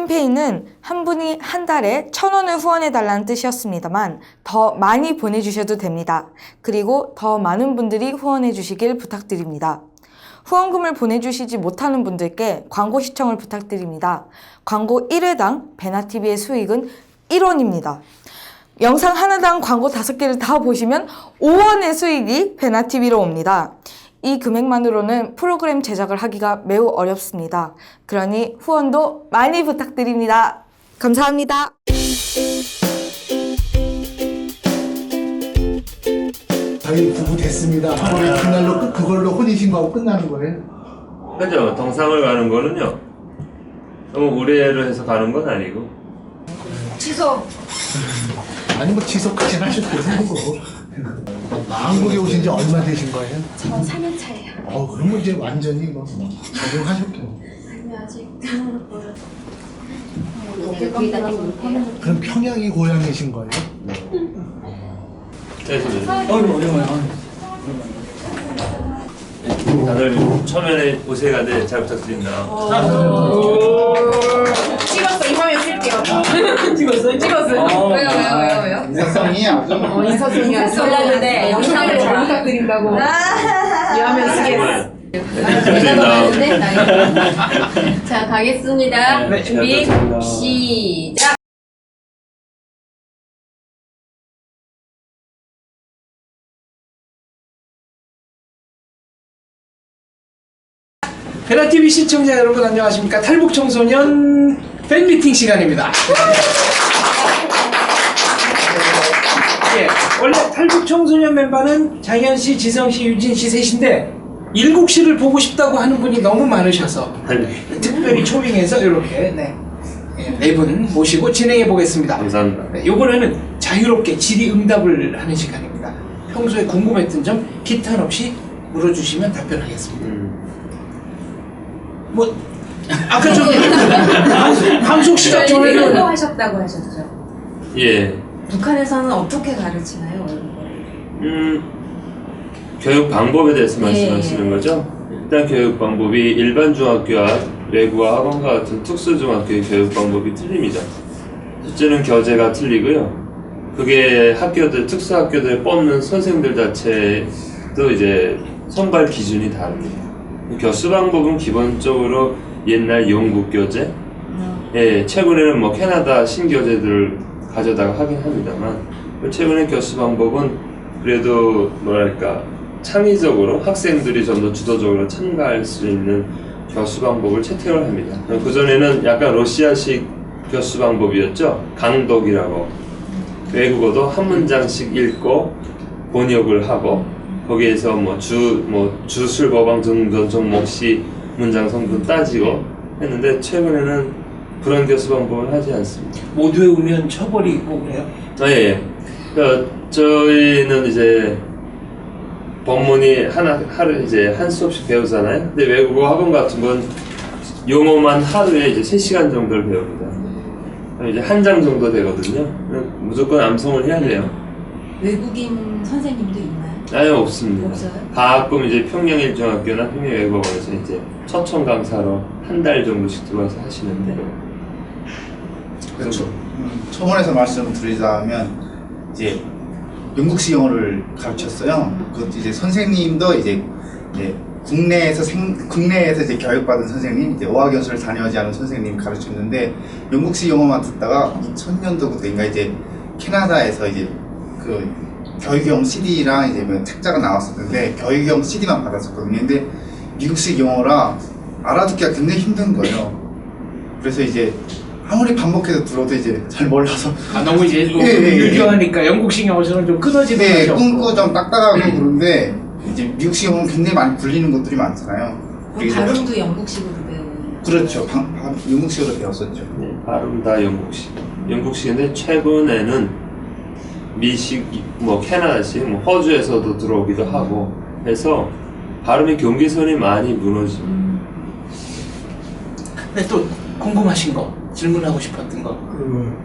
캠페인은 한 분이 한 달에 1,000원을 후원해달라는 뜻이었습니다만 더 많이 보내주셔도 됩니다. 그리고 더 많은 분들이 후원해주시길 부탁드립니다. 후원금을 보내주시지 못하는 분들께 광고 시청을 부탁드립니다. 광고 1회당 베나TV의 수익은 1원입니다. 영상 하나당 광고 5개를 다 보시면 5원의 수익이 베나TV로 옵니다. 이 금액만으로는 프로그램 제작을 하기가 매우 어렵습니다. 그러니 후원도 많이 부탁드립니다. 감사합니다. 저희 부부 됐습니다. 그날로 그걸로 혼인신고하고 끝나는 거예요? 그죠. 동상을 가는 거는요. 너무 우레로 해서 가는 건 아니고. 취소. 아니 뭐 지속까지 하셔도 되는 거고. 한국에 오신 지 얼마 되신 거예요? 저 4년 차예요. 그러면 이제 완전히 뭐 적응하셨겠네요. 아니 아직. 그럼 평양이 고향이신 거예요? 다들 처음에 오세가네 잘 부탁드립니다. 찍었어. 이번에 쓸게요. 찍었어요? 찍었어요. 왜요? 인사성이 아주 인사성이 몰랐는데 영상을 잘 부탁드린다고. 이하면 쓰겠어. 부탁드립니다. 자, 가겠습니다. 네, 준비, 부탁드립니다. 시작! 베나TV 시청자 여러분 안녕하십니까. 탈북청소년 팬미팅 시간입니다. 예, 원래 탈북청소년 멤버는 장현씨, 지성씨, 유진씨 셋인데 일국씨를 보고 싶다고 하는 분이 너무 많으셔서 특별히 초빙해서 이렇게 네 분 모시고 진행해 보겠습니다. 감사합니다. 네, 이번에는 자유롭게 질의응답을 하는 시간입니다. 평소에 궁금했던 점 기탄 없이 물어주시면 답변하겠습니다. 뭐 아까 좀 방송 시작 전에는 공부하셨다고 하셨죠? 예. 북한에서는 어떻게 가르치나요? 외국어를? 교육 방법에 대해서 예. 말씀하시는 거죠? 일단 교육 방법이 일반 중학교와 외국어 학원과 같은 특수 중학교의 교육 방법이 틀립니다. 첫째는 교재가 틀리고요. 그게 학교들, 특수 학교들 뽑는 선생님들 자체도 이제 선발 기준이 다릅니다. 교수 방법은 기본적으로 옛날 영국 교재, 예, 최근에는 뭐 캐나다 신교재들을 가져다가 하긴 합니다만, 최근에 교수 방법은 그래도 뭐랄까 창의적으로 학생들이 좀 더 주도적으로 참가할 수 있는 교수 방법을 채택을 합니다. 그전에는 약간 러시아식 교수 방법이었죠. 강독이라고. 외국어도 한 문장씩 읽고 번역을 하고 거기에서 주술 법왕 등등 종목시 문장 성분 따지고 했는데 최근에는 그런 교수 방법을 하지 않습니다. 못 외우면 처벌이 있고 그래요? 예. 그러니까 저희는 이제 본문이 하루 이제 한 수업씩 배우잖아요. 근데 외국어 학원 같은 건 영어만 하루에 이제 3시간 정도를 배웁니다. 이제 한 장 정도 되거든요. 무조건 암송을 해야 돼요. 외국인 선생님도 있나요? 아예 없습니다. 없어요? 가끔 이제 평양일중학교나 평양외국어원에서 이제 초청 강사로 한 달 정도씩 들어와서 하시는데. 그렇죠. 초반에서 말씀드리자면 이제 영국식 영어를 가르쳤어요. 그것도 이제 선생님도 이제 국내에서 이제 교육받은 선생님, 이제 어학연수를 다녀오지 않은 선생님 가르쳤는데 영국식 영어만 듣다가 2000년도부터인가 이제 캐나다에서 이제 그 교육용 CD랑 이제 뭐 책자가 나왔었는데 교육용 CD만 받았었거든요. 근데 미국식 영어라 알아듣기가 굉장히 힘든 거예요. 그래서 이제 아무리 반복해서 들어도 이제 잘 몰라서 너무 이제 유교하니까 영국식 영어처럼 좀 끊어지는 네, 거죠. 끊고 좀 딱딱하고 그런데 이제 미국식 영어는 굉장히 많이 불리는 것들이 많잖아요. 발음도 영국식으로 배우는. 그렇죠. 영국식으로 배웠었죠. 네, 발음 다 영국식. 영국식인데 최근에는 미식, 캐나다식, 호주에서도 들어오기도 하고 해서 발음의 경계선이 많이 무너집니다. 근데 또 궁금하신 거, 질문하고 싶었던 거.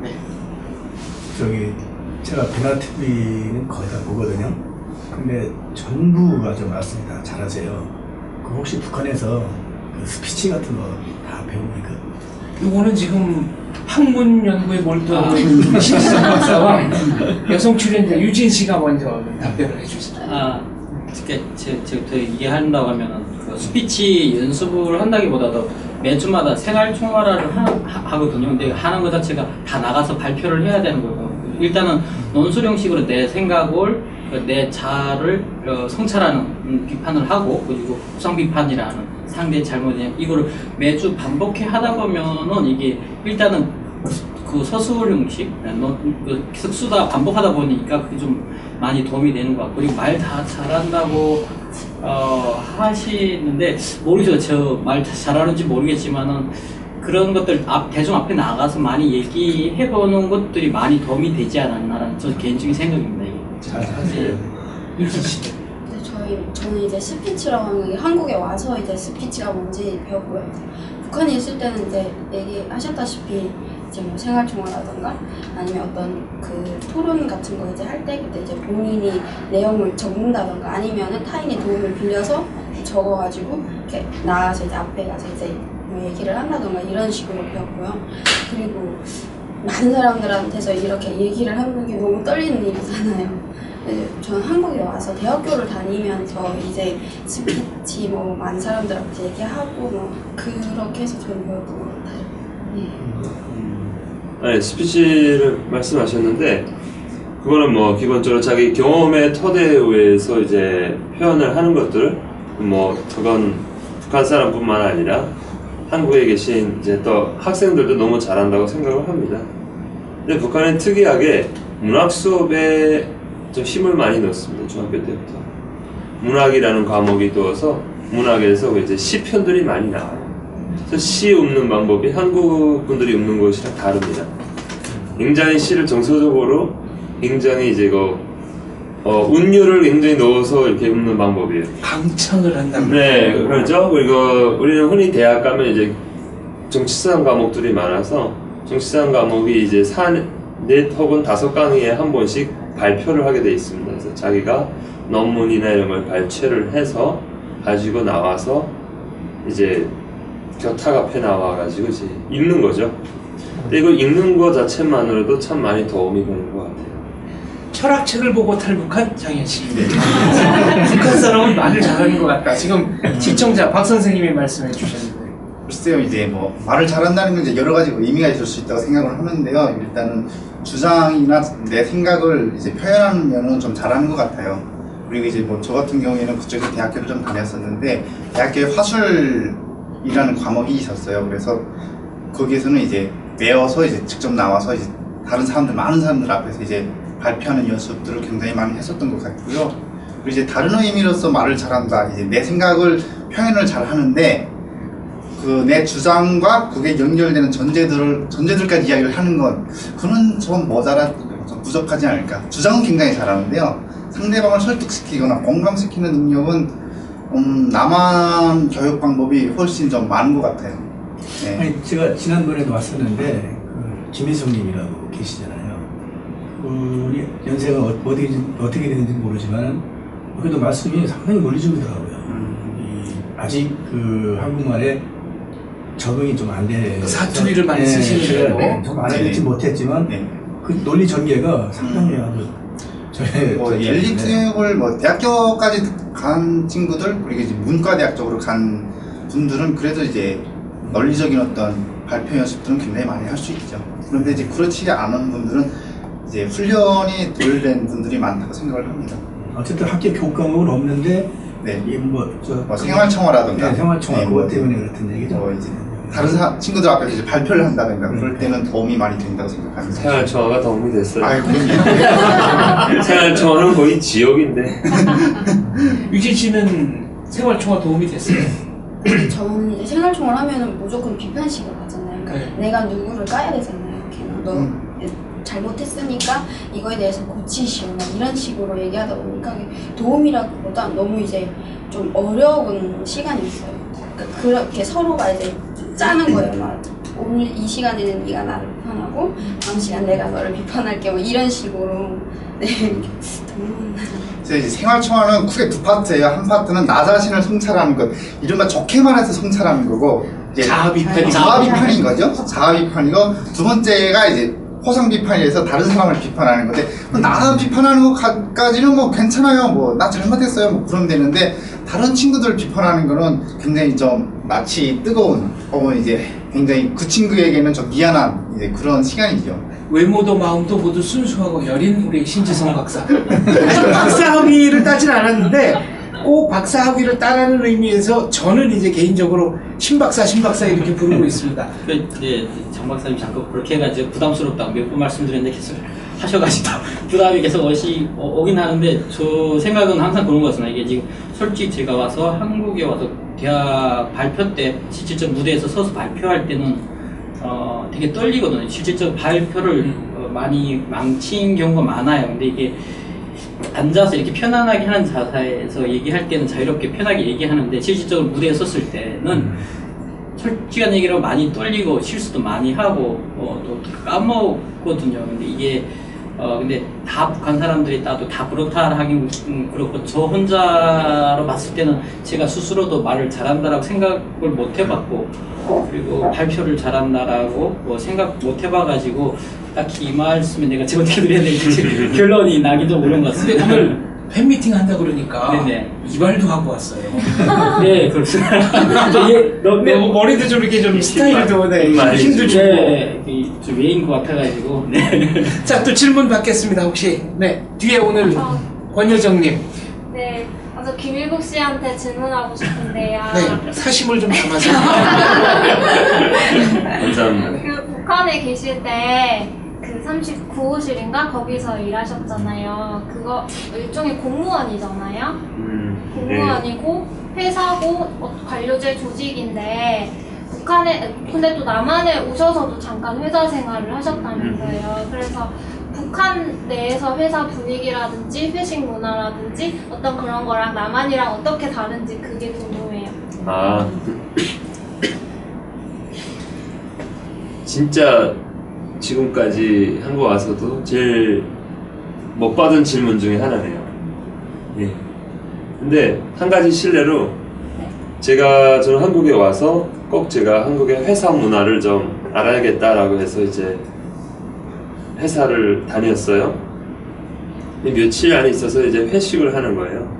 네. 제가 베나TV는 거의 다 보거든요. 근데 전부가 좀 알았습니다. 잘하세요. 혹시 북한에서 그 스피치 같은 거 다 배웁니까? 이거는 지금 학문 연구에 몰두하는 신지성 박사와 여성 출연자 유진 씨가 먼저 답변을 해주세요. 제가 이해한다고 하면은 그 스피치 연습을 한다기보다도 매주마다 생활 총괄화를 하거든요. 근데 하는 것 자체가 다 나가서 발표를 해야 되는 거고, 일단은 논술 형식으로 내 생각을 내 자를 성찰하는 비판을 하고, 그리고 구상 비판이라는 상대 잘못이냐 이거를 매주 반복해 하다 보면은 이게 일단은 그 서술 형식, 계속 쓰다 반복하다 보니까 그게 좀 많이 도움이 되는 것 같고, 그리고 말 다 잘한다고 하시는데 모르죠. 저 말 잘하는지 모르겠지만은 그런 것들 대중 앞에 나가서 많이 얘기해보는 것들이 많이 도움이 되지 않았나라는 저 개인적인 생각입니다. 이게. 잘하세요. 유진 씨. 저는 이제 스피치라고 하는 게 한국에 와서 이제 스피치가 뭔지 배웠고요. 북한에 있을 때는 이제 얘기하셨다시피 이제 뭐 생활총화라던가 아니면 어떤 그 토론 같은 거 이제 할 때 그때 이제 본인이 내용을 적는다던가 아니면은 타인의 도움을 빌려서 적어가지고 이렇게 나가서 이제 앞에 가서 이제 뭐 얘기를 한다던가 이런 식으로 배웠고요. 그리고 많은 사람들한테서 이렇게 얘기를 하는 게 너무 떨리는 일이잖아요. 저는 한국에 와서 대학교를 다니면서 이제 스피치 뭐 많은 사람들한테 얘기하고 뭐 그렇게 해서 저는 배웠던 것 같아요. 네, 스피치를 말씀하셨는데 그거는 뭐 기본적으로 자기 경험의 터대에 의해서 이제 표현을 하는 것들, 뭐 그건 북한 사람뿐만 아니라 한국에 계신 이제 또 학생들도 너무 잘한다고 생각을 합니다. 근데 북한은 특이하게 문학 수업에 좀 힘을 많이 넣습니다. 중학교 때부터 문학이라는 과목이 두어서 문학에서 이제 시편들이 많이 나와요. 그래서 시 읊는 방법이 한국 분들이 읊는 것이랑 다릅니다. 굉장히 시를 정서적으로 굉장히 이제 운율을 굉장히 넣어서 이렇게 읊는 방법이에요. 강창을 한다면. 네, 그렇죠. 그리고 우리는 흔히 대학 가면 이제 정치사상 과목들이 많아서 정치사상 과목이 이제 4, 4 혹은 5강의에 한 번씩 발표를 하게 돼 있습니다. 그래서 자기가 논문이나 이런 걸 발췌를 해서 가지고 나와서 이제 교탁 앞에 나와가지고 이제 읽는 거죠. 근데 이걸 읽는 거 자체만으로도 참 많이 도움이 되는 것 같아요. 철학책을 보고 탈북한 장현 씨. 북한 사람은 말을 잘하는 것 같다. 지금 시청자 박 선생님이 말씀해 주셨는데. 글쎄요, 이제 뭐 말을 잘한다는 건 이제 여러 가지 의미가 있을 수 있다고 생각을 하는데요. 일단은 주장이나 내 생각을 이제 표현하는 면은 좀 잘하는 것 같아요. 그리고 이제 뭐 저 같은 경우에는 그쪽에서 대학교를 좀 다녔었는데 대학교에 화술이라는 과목이 있었어요. 그래서 거기에서는 이제 외워서 이제 직접 나와서 이제 다른 사람들, 많은 사람들 앞에서 이제 발표하는 연습들을 굉장히 많이 했었던 것 같고요. 그리고 이제 다른 의미로서 말을 잘한다, 이제 내 생각을 표현을 잘 하는데 그 내 주장과 그게 연결되는 전제들까지 이야기를 하는 건 그는 좀 좀 부족하지 않을까. 주장은 굉장히 잘하는데요. 상대방을 설득시키거나 공감시키는 능력은 남한 교육 방법이 훨씬 좀 많은 것 같아요. 네. 아니, 제가 지난번에도 왔었는데 그 김희성님이라고 계시잖아요. 우리 연세가 어떻게 되는지 모르지만 그래도 말씀이 상당히 논리적이더라고요. 아직 그 한국말에 적응이 좀 안 돼. 사투리를 많이 쓰시는 네, 좀 알아듣지 못했지만 네. 그 논리 전개가 상당히 아주 뭐 엘리트 교육을 뭐 대학교까지 간 친구들, 그리고 이제 문과대학 쪽으로 간 분들은 그래도 이제 논리적인 어떤 발표 연습들은 굉장히 많이 할 수 있죠. 그런데 이제 그렇지 않은 분들은 이제 훈련이 덜 된 분들이 많다고 생각을 합니다. 어쨌든 학교 교육 과목은 없는데 네. 이게 뭐 생활청화라든가 네, 생활청화 네, 그것 뭐, 때문에 그렇던 얘기죠. 뭐 이제 다른 친구들 앞에서 이제 발표를 한다든가 그럴 때는 도움이 많이 된다고 생각합니다. 생활청화가 도움이 됐어요. 아이고. 생활청화는 거의 지옥인데. 유진 씨는 생활총화 도움이 됐어요? 저는 이제 생활총을 하면은 무조건 비판식으로 하잖아요. 그러니까 네. 내가 누구를 까야 되잖아요. 걔는 너 잘못했으니까 이거에 대해서 고치시오 막 이런 식으로 얘기하다 보니까 도움이라기보다 너무 이제 좀 어려운 시간이었어요. 그러니까 그렇게 서로가 이제 짜는 거예요. 막 오늘 이 시간에는 네가 나를 비판하고 다음 시간 내가 너를 비판할게 뭐 이런 식으로. 네. 이제 생활청화는 크게 두 파트예요. 한 파트는 나 자신을 성찰하는 것, 이른바 좋게 말해서 성찰하는 거고, 이제 자아 비판이 자아 비판인 거죠. 자아 비판이고 두 번째가 이제 호상 비판에서 다른 사람을 비판하는 건데 나 비판하는 것까지는 뭐 괜찮아요. 뭐 나 잘못했어요. 뭐 그러면 되는데 다른 친구들 비판하는 거는 굉장히 좀 낯이 뜨거운 이제 굉장히 그 친구에게는 좀 미안한 이제 그런 시간이죠. 외모도 마음도 모두 순수하고 여린 우리 신지성 박사. 박사학위를 따진 않았는데 꼭 박사학위를 따라는 의미에서 저는 이제 개인적으로 신박사 이렇게 부르고 있습니다. 이제 정 박사님 자꾸 그렇게 해가지고 부담스럽다고 몇 번 말씀드렸는데 계속 하셔가지고 부담이 계속 오긴 하는데 저 생각은 항상 그런 것 같습니다. 이게 지금 솔직히 제가 와서 한국에 와서 대학 발표 때 실질적 무대에서 서서 발표할 때는 되게 떨리거든요. 실질적 발표를 많이 망친 경우가 많아요. 근데 이게 앉아서 이렇게 편안하게 하는 자세에서 얘기할 때는 자유롭게 편하게 얘기하는데 실질적으로 무대에 섰을 때는 솔직한 얘기로 많이 떨리고 실수도 많이 하고 또 까먹거든요. 근데 이게 근데 다 북한 사람들이 따도 다 그렇다 하긴 그렇고 저 혼자로 봤을 때는 제가 스스로도 말을 잘한다라고 생각을 못 해봤고 그리고 발표를 잘한다라고 뭐 생각 못 해봐가지고 딱히 이 말씀에 내가 제가 어떻게 드려야 될지 결론이 나기도 그런 것 근데 같습니다. 오늘 팬미팅 한다 그러니까 네네. 이발도 하고 왔어요. 네 그렇습니다. 네, 머리도 좀 이렇게 좀 스타일도 힘도 주고. 네, 좀 예인 것 같아가지고. 네. 자, 또 질문 받겠습니다. 혹시 뒤에 오늘 권여정님. 네, 먼저 김일국 씨한테 질문하고 싶은데요. 네, 사심을 좀 담아서. 감사합니다. 그 북한에 계실 때 그 39호실인가 거기서 일하셨잖아요. 그거 일종의 공무원이잖아요. 공무원이고 회사고 관료제 조직인데 북한에 근데 또 남한에 오셔서도 잠깐 회사 생활을 하셨다면서요. 그래서 북한 내에서 회사 분위기라든지 회식 문화라든지 어떤 그런 거랑 남한이랑 어떻게 다른지 그게 궁금해요. 진짜 지금까지 한국 와서도 제일 못 받은 질문 중에 하나네요. 예. 근데 한 가지 실례로 저는 한국에 와서 꼭 제가 한국의 회사 문화를 좀 알아야겠다라고 해서 이제 회사를 다녔어요. 며칠 안에 있어서 이제 회식을 하는 거예요.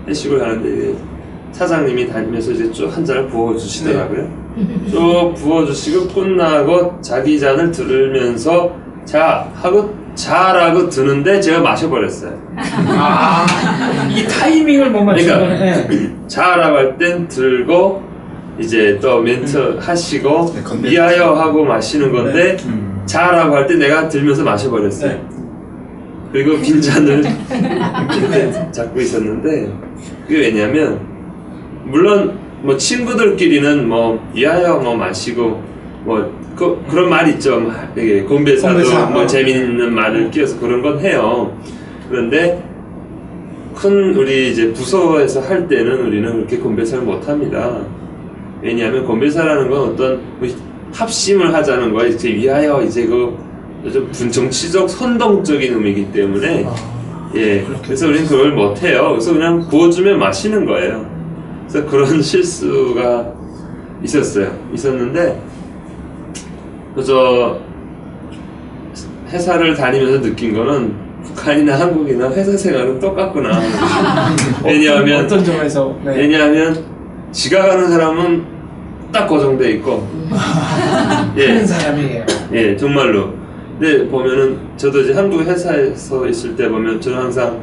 회식을 하는데 사장님이 다니면서 이제 쭉 한 잔을 부어주시더라고요. 쭉 부어주시고 끝나고 자기 잔을 들으면서 자 하고 자라고 드는데 제가 마셔버렸어요. 이 타이밍을 못 맞춘 거네. 그러니까 자라고 할 땐 들고 이제 또 멘트 하시고 미하여 하고 마시는 건데 자라고 할 때 내가 들면서 마셔버렸어요. 그리고 빈잔을 잡고 있었는데 그게 왜냐면 물론 뭐 친구들끼리는 뭐 미하여 뭐 마시고 뭐 그런 말 있죠. 되게 건배사도 뭐 재미있는 말을 끼워서 그런 건 해요. 그런데 큰 우리 이제 부서에서 할 때는 우리는 그렇게 건배사를 못 합니다. 왜냐하면 건배사라는 건 어떤 합심을 하자는 거야. 이제 위하여 이제 좀 정치적 선동적인 의미이기 때문에 예. 그래서 우리는 그걸 못 해요. 그래서 그냥 부어주면 마시는 거예요. 그래서 그런 실수가 있었는데 그저 회사를 다니면서 느낀 거는 북한이나 한국이나 회사 생활은 똑같구나. 왜냐하면 어떤 점에서? 왜냐하면 지가 가는 사람은 딱 고정돼 있고 하는 사람이에요. 예, 정말로. 근데 보면은 저도 이제 한국 회사에서 있을 때 보면 저는 항상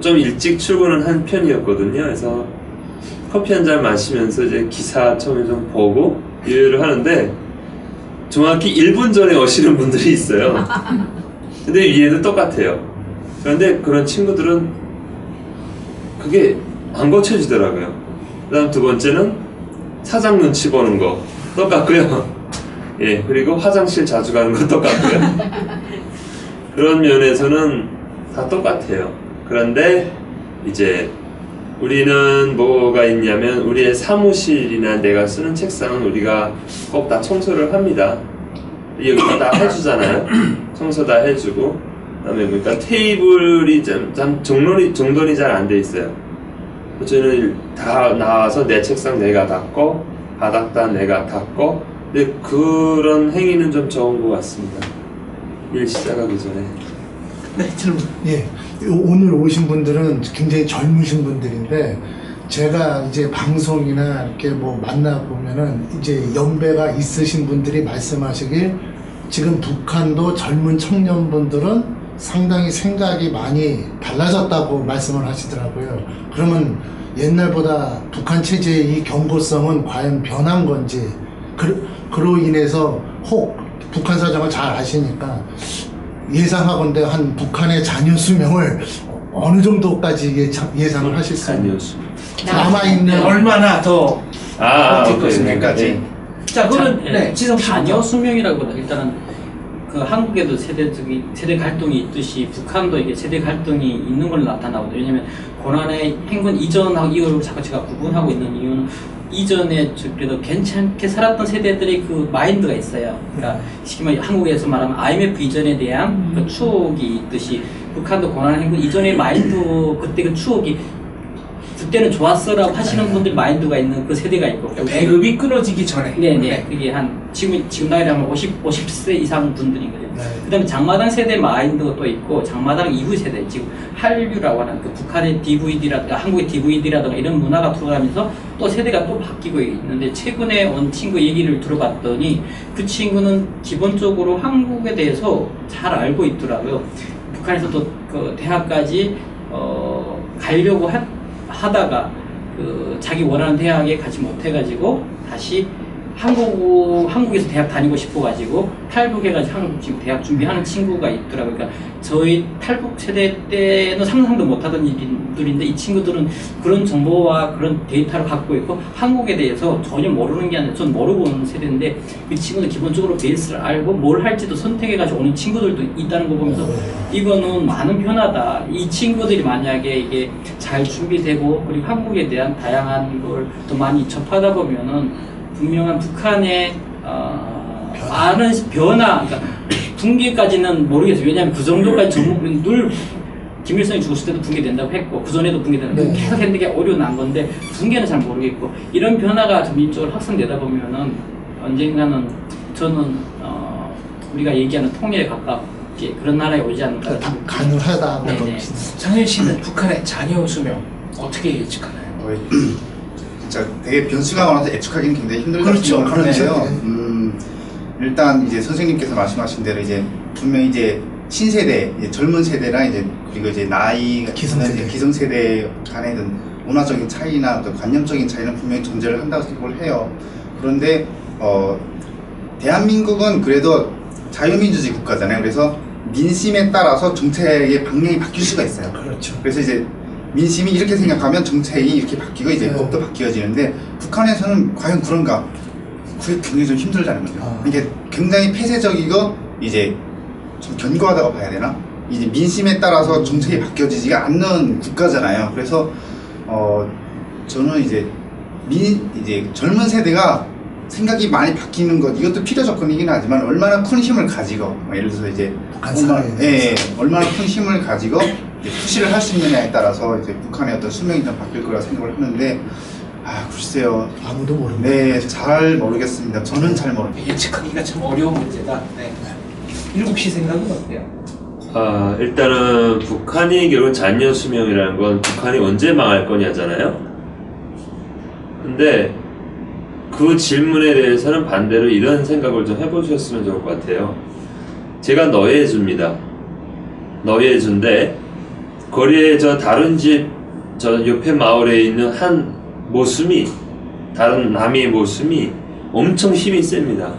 좀 일찍 출근을 한 편이었거든요. 그래서 커피 한 잔 마시면서 이제 기사 처음에 좀 보고 일을 하는데 정확히 1분 전에 오시는 분들이 있어요. 근데 위에도 똑같아요. 그런데 그런 친구들은 그게 안 고쳐지더라고요. 그 다음 두 번째는 사장 눈치 보는 거 똑같고요. 예, 그리고 화장실 자주 가는 거 똑같고요. 그런 면에서는 다 똑같아요. 그런데 이제 우리는 뭐가 있냐면 우리의 사무실이나 내가 쓰는 책상은 우리가 꼭 다 청소를 합니다. 여기다 다 해주잖아요. 청소 다 해주고 그다음에 그러니까 테이블이 좀 정돈이 잘 안 돼 있어요. 저는 다 나와서 내 책상 내가 닦고 바닥단 내가 탔고, 근데 그런 행위는 좀 적은 것 같습니다. 일 시작하기 전에. 네, 질문. 예, 오늘 오신 분들은 굉장히 젊으신 분들인데 제가 이제 방송이나 이렇게 뭐 만나보면은 이제 연배가 있으신 분들이 말씀하시길 지금 북한도 젊은 청년분들은 상당히 생각이 많이 달라졌다고 말씀을 하시더라고요. 그러면 옛날보다 북한 체제의 이 경고성은 과연 변한 건지, 그로 인해서 혹 북한 사정을 잘 아시니까 예상하건대 한 북한의 잔여 수명을 어느 정도까지 예상을 하실 수 있는 남아있는 얼마나 더 버틸 것인가까지. 네. 자, 그러면 네, 지성 씨. 잔여 수명이라고보다 일단은 그 한국에도 세대 갈등이 있듯이 북한도 이게 세대 갈등이 있는 걸 나타나거든요. 왜냐면 고난의 행군 이전하고 이후를 자꾸 제가 구분하고 있는 이유는 이전에 그래도 괜찮게 살았던 세대들의 그 마인드가 있어요. 그러니까 쉽게 말해 한국에서 말하면 IMF 이전에 대한 그 추억이 있듯이 북한도 고난의 행군 이전의 마인드 그때 그 추억이 그때는 좋았어라고 하시는 분들 마인드가 있는 그 세대가 있고 배급이 끊어지기 전에. 네네 그게 한 지금 나이로 하면 50세 이상 분들이거든요. 그다음에 장마당 세대 마인드가 또 있고 장마당 이후 세대 지금 한류라고 하는 그 북한의 DVD라든가 한국의 DVD라든가 이런 문화가 들어가면서 또 세대가 또 바뀌고 있는데 최근에 온 친구 얘기를 들어봤더니 그 친구는 기본적으로 한국에 대해서 잘 알고 있더라고요. 북한에서도 그 대학까지 가려고 하다가 그 자기 원하는 대학에 가지 못해가지고 다시 한국에서 대학 다니고 싶어가지고 탈북해가지고 한국 지금 대학 준비하는 친구가 있더라고요. 그러니까 저희 탈북 세대 때는 상상도 못하던 일들인데 이 친구들은 그런 정보와 그런 데이터를 갖고 있고 한국에 대해서 전혀 모르는 게 아니라 전 모르고 오는 세대인데 그 친구는 기본적으로 베이스를 알고 뭘 할지도 선택해가지고 오는 친구들도 있다는 거 보면서 이거는 많은 변화다. 이 친구들이 만약에 이게 잘 준비되고 그리고 한국에 대한 다양한 걸 더 많이 접하다 보면은 분명한 북한의 많은 변화, 그러니까 붕괴까지는 모르겠어요. 왜냐하면 그 정도까지 늘 김일성이 죽었을 때도 붕괴된다고 했고 그 전에도 붕괴된다고 계속 했는데 게 오류 난 건데 붕괴는 잘 모르겠고 이런 변화가 점진적으로 확산되다 보면은 언젠가는 저는 우리가 얘기하는 통일에 가깝게 그런 나라에 오지 않을까. 가능하다고 장현 씨는 북한의 잔여 수명 어떻게 예측하나요? 진짜 되게 변수가 많아서 예측하기는 굉장히 힘들 것 그렇죠. 같은데요. 일단 이제 선생님께서 말씀하신 대로 이제 분명히 이제 신세대, 이제 젊은 세대랑 이제 그리고 이제 나이 기성세대 간의 문화적인 차이나 또 관념적인 차이는 분명히 존재를 한다고 생각을 해요. 그런데 대한민국은 그래도 자유민주주의 국가잖아요. 그래서 민심에 따라서 정책의 방향이 바뀔 수가 있어요. 그렇죠. 그래서 이제 민심이 이렇게 생각하면 정책이 이렇게 바뀌고 이제 법도 바뀌어지는데 북한에서는 과연 그런가? 그게 굉장히 좀 힘들다는 거죠. 이게 굉장히 폐쇄적이고 이제 좀 견고하다고 봐야 되나? 이제 민심에 따라서 정책이 바뀌어지지가 않는 국가잖아요. 그래서 저는 이제 젊은 세대가 생각이 많이 바뀌는 것 이것도 필요 조건이긴 하지만 얼마나 큰 힘을 가지고 예를 들어서 이제 얼마나 큰 힘을 가지고 푸시를 할 수 있느냐에 따라서 이제 북한의 어떤 수명이 좀 바뀔 거라 생각을 하는데 글쎄요. 아무도 모릅니다. 네, 잘 모르겠습니다. 저는 잘 모릅니다. 예측하기가 참 어려운 문제다. 네. 7시 생각은 어때요? 일단은 북한이 결국 잔여 수명이라는 건 북한이 언제 망할 거냐잖아요. 근데 그 질문에 대해서는 반대로 이런 생각을 좀 해보셨으면 좋을 것 같아요. 제가 너예주입니다. 너예주인데 거리에 다른 집 옆에 마을에 있는 한 모습이 다른 남의 모습이 엄청 힘이 셉니다.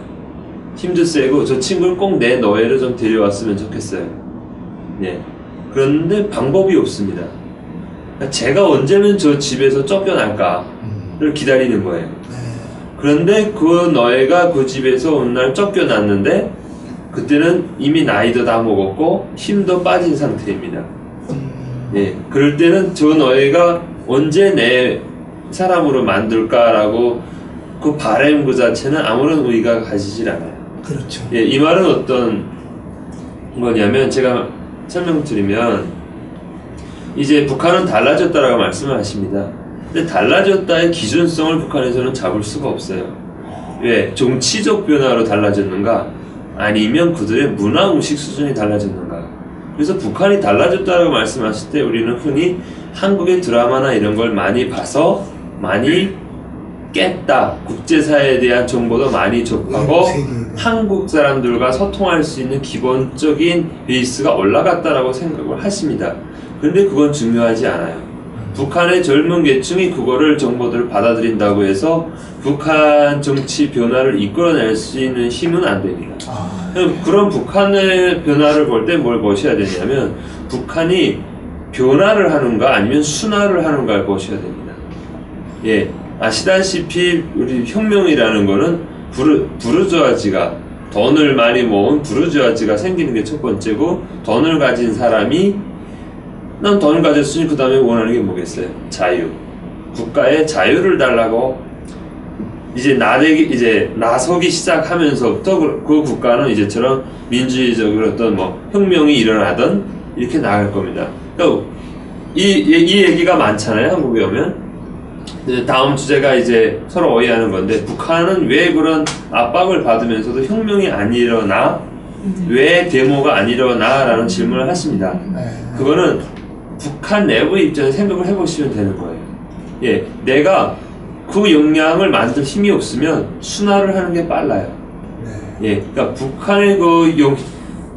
힘도 세고 저 친구를 꼭 내 너예로 좀 데려왔으면 좋겠어요. 네. 그런데 방법이 없습니다. 제가 언제는 저 집에서 쫓겨날까를 기다리는 거예요. 그런데 그 너애가 그 집에서 어느 날 쫓겨났는데 그때는 이미 나이도 다 먹었고 힘도 빠진 상태입니다. 예, 그럴 때는 저 너애가 언제 내 사람으로 만들까라고 그 바람 그 자체는 아무런 의의가 가지질 않아요. 그렇죠. 예, 이 말은 어떤 거냐면 제가 설명드리면 이제 북한은 달라졌다라고 말씀을 하십니다. 근데 달라졌다의 기준성을 북한에서는 잡을 수가 없어요. 왜? 정치적 변화로 달라졌는가? 아니면 그들의 문화의식 수준이 달라졌는가? 그래서 북한이 달라졌다고 말씀하실 때 우리는 흔히 한국의 드라마나 이런 걸 많이 봐서 많이 깼다. 국제사회에 대한 정보도 많이 접하고 한국 사람들과 소통할 수 있는 기본적인 베이스가 올라갔다라고 생각을 하십니다. 그런데 그건 중요하지 않아요. 북한의 젊은 계층이 그거를 정보들을 받아들인다고 해서 북한 정치 변화를 이끌어낼 수 있는 힘은 안 됩니다. 그런 북한의 변화를 볼 때 뭘 보셔야 되냐면 북한이 변화를 하는가 아니면 순화를 하는가를 보셔야 됩니다. 예, 아시다시피 우리 혁명이라는 거는 부르주아지가 돈을 많이 모은 부르주아지가 생기는 게 첫 번째고, 돈을 가진 사람이 난 돈을 가졌으니 그 다음에 원하는 게 뭐겠어요? 자유. 국가에 자유를 달라고 이제 나서기 시작하면서부터 그 국가는 이제처럼 민주주의적으로 어떤 뭐 혁명이 일어나던 이렇게 나갈 겁니다. 그러니까 이 얘기가 많잖아요. 한국에 오면. 이제 다음 주제가 이제 서로 오해하는 건데, 북한은 왜 그런 압박을 받으면서도 혁명이 안 일어나? 왜 데모가 안 일어나? 라는 질문을 하십니다. 그거는 북한 내부 입장에서 생각을 해보시면 되는 거예요. 예, 내가 그 역량을 만들 힘이 없으면 순화를 하는 게 빨라요. 예, 그러니까 북한의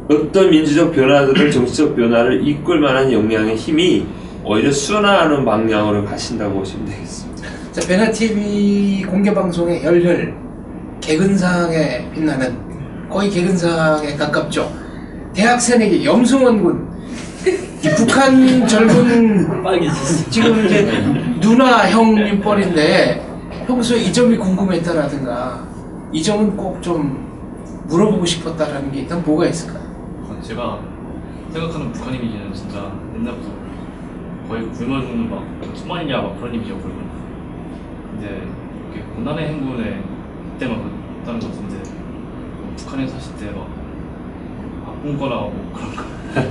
어떤 민주적 변화들을 정치적 변화를 이끌 만한 역량의 힘이 오히려 순화하는 방향으로 가신다고 보시면 되겠습니다. 자, 베나TV 공개방송의 열혈 개근상에 빛나는, 거의 개근상에 가깝죠. 대학생에게 염승원 군, 이 북한 젊은 지금 이제 누나 형님 뻘인데 평소에 이 점이 궁금했다라든가 이 점은 꼭 좀 물어보고 싶었다라는 게 일단 뭐가 있을까요? 제가 생각하는 북한 이미지는 진짜 옛날부터 거의 굶어 죽는 막 소만이냐 막 그런 이미지였거든요. 근데 이렇게 고난의 행군에 그때만 그랬다는 것 같은데 북한에 사실 때 막 아픈 거나 뭐 그런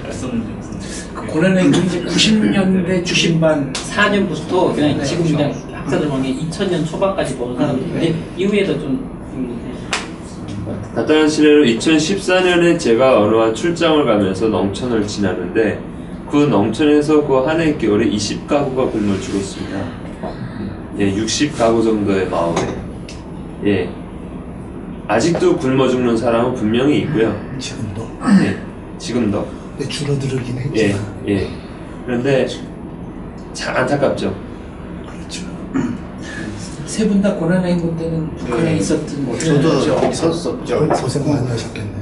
거 있었는지 무슨 그 고난의 행군 이제 90년대 중반 4년부터 그냥 네, 지금 그렇죠. 그냥 학자들 보면 2000년 초반까지 본 사람들인데 이후에도 좀 간단한 실례로 2014년에 제가 어느 한 출장을 가면서 농촌을 지나는데, 그 농촌에서 그 한 해 겨울에 20가구가 굶어 죽었습니다. 예, 60가구 정도의 마을에. 예, 아직도 굶어 죽는 사람은 분명히 있고요. 지금도. 예, 지금도. 네, 줄어들긴 했지만. 예, 예. 그런데 참 안타깝죠. 그렇죠. 세 분 다 고난의 행군 때는 북한에 있었던 저도 있었었죠. 고생 많이 하셨겠네.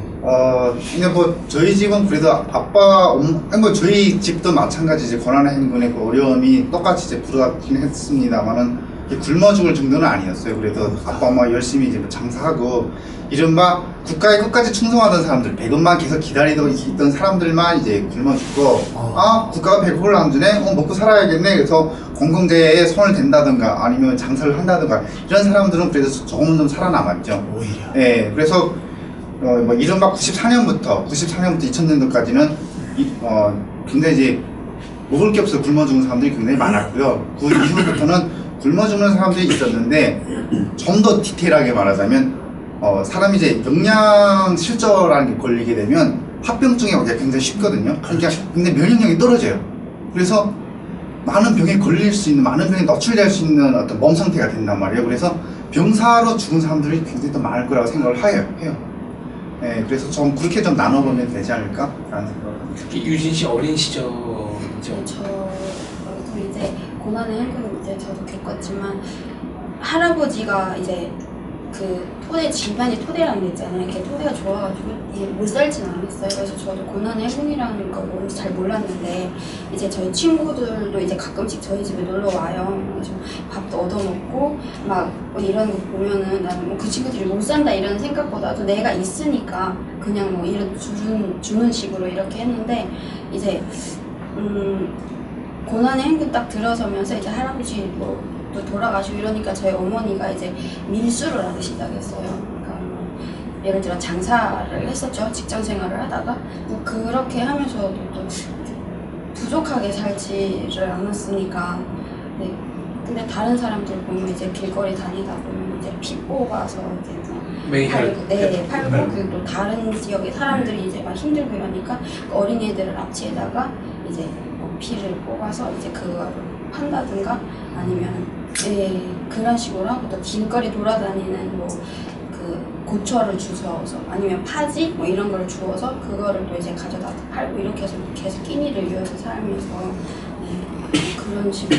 근데 뭐 저희 집은 그래도 아빠, 뭐 저희 집도 마찬가지 이제 고난의 행군의 그 어려움이 똑같이 이제 부르긴 했습니다만은 굶어 죽을 정도는 아니었어요. 그래도 아빠 엄마 열심히 이제 장사하고 이른바 국가에 끝까지 충성하던 사람들, 배급만 계속 기다리고 있던 사람들만 이제 굶어 죽고, 아 국가가 배급을 안 주네, 먹고 살아야겠네. 그래서 공공재에 손을 댄다든가 아니면 장사를 한다든가 이런 사람들은 그래도 조금은 좀 살아남았죠. 오히려. 예, 그래서 뭐 이른바 94년부터 2000년도까지는 굉장히 이제 먹을 게 없어 굶어 죽는 사람들이 굉장히 많았고요. 그 이후부터는 굶어 죽는 사람들이 있었는데, 좀 더 디테일하게 말하자면 사람이 이제 영양 실조라는 게 걸리게 되면 합병증에 오기가 굉장히 쉽거든요. 그러니까 근데 면역력이 떨어져요. 그래서 많은 병에 걸릴 수 있는, 많은 병에 노출될 수 있는 어떤 몸 상태가 된단 말이에요. 그래서 병사로 죽은 사람들이 굉장히 더 많을 거라고 생각을 해요. 네, 그래서 좀 그렇게 좀 나눠보면 되지 않을까라는 생각을 합니다. 특히 유진 씨 어린 시절이죠. 저도 이제 고난의 행군 이제 저도 겪었지만, 할아버지가 이제 그 토대, 집안이 토대라는 게 있잖아요. 이렇게 토대가 좋아가지고 이게 못 살진 않았어요. 그래서 저도 고난의 행군이라는 걸 뭔지 잘 몰랐는데, 이제 저희 친구들도 이제 가끔씩 저희 집에 놀러 와요. 그래서 밥도 얻어먹고 막 이런 거 보면은 나는 뭐 그 친구들이 못 산다 이런 생각보다도 내가 있으니까 그냥 뭐 이런 주는 식으로 이렇게 했는데, 이제 고난의 행군 딱 들어서면서 이제 할아버지 뭐 또 돌아가시고 이러니까 저희 어머니가 이제 밀수를 하기 시작했어요. 그러니까 뭐 예를 들어 장사를 했었죠. 직장 생활을 하다가 뭐 그렇게 하면서도 또 부족하게 살지를 않았으니까, 네, 근데 다른 사람들 보면 이제 길거리 다니다 보면 이제 피 뽑아서 이제 뭐 매일 팔고 그리고 또 다른 지역의 사람들이 이제 막 힘들고 이러니까 그 어린이들을 납치에다가 이제 뭐 피를 뽑아서 이제 그거를 판다든가 아니면 그런 식으로 하고 또 길거리 돌아다니는 뭐 그 고철을 주워서 아니면 파지 뭐 이런 걸 주워서 그거를 또 이제 가져다 팔고 이렇게 해서 계속 끼니를 이어서 살면서 그런 식으로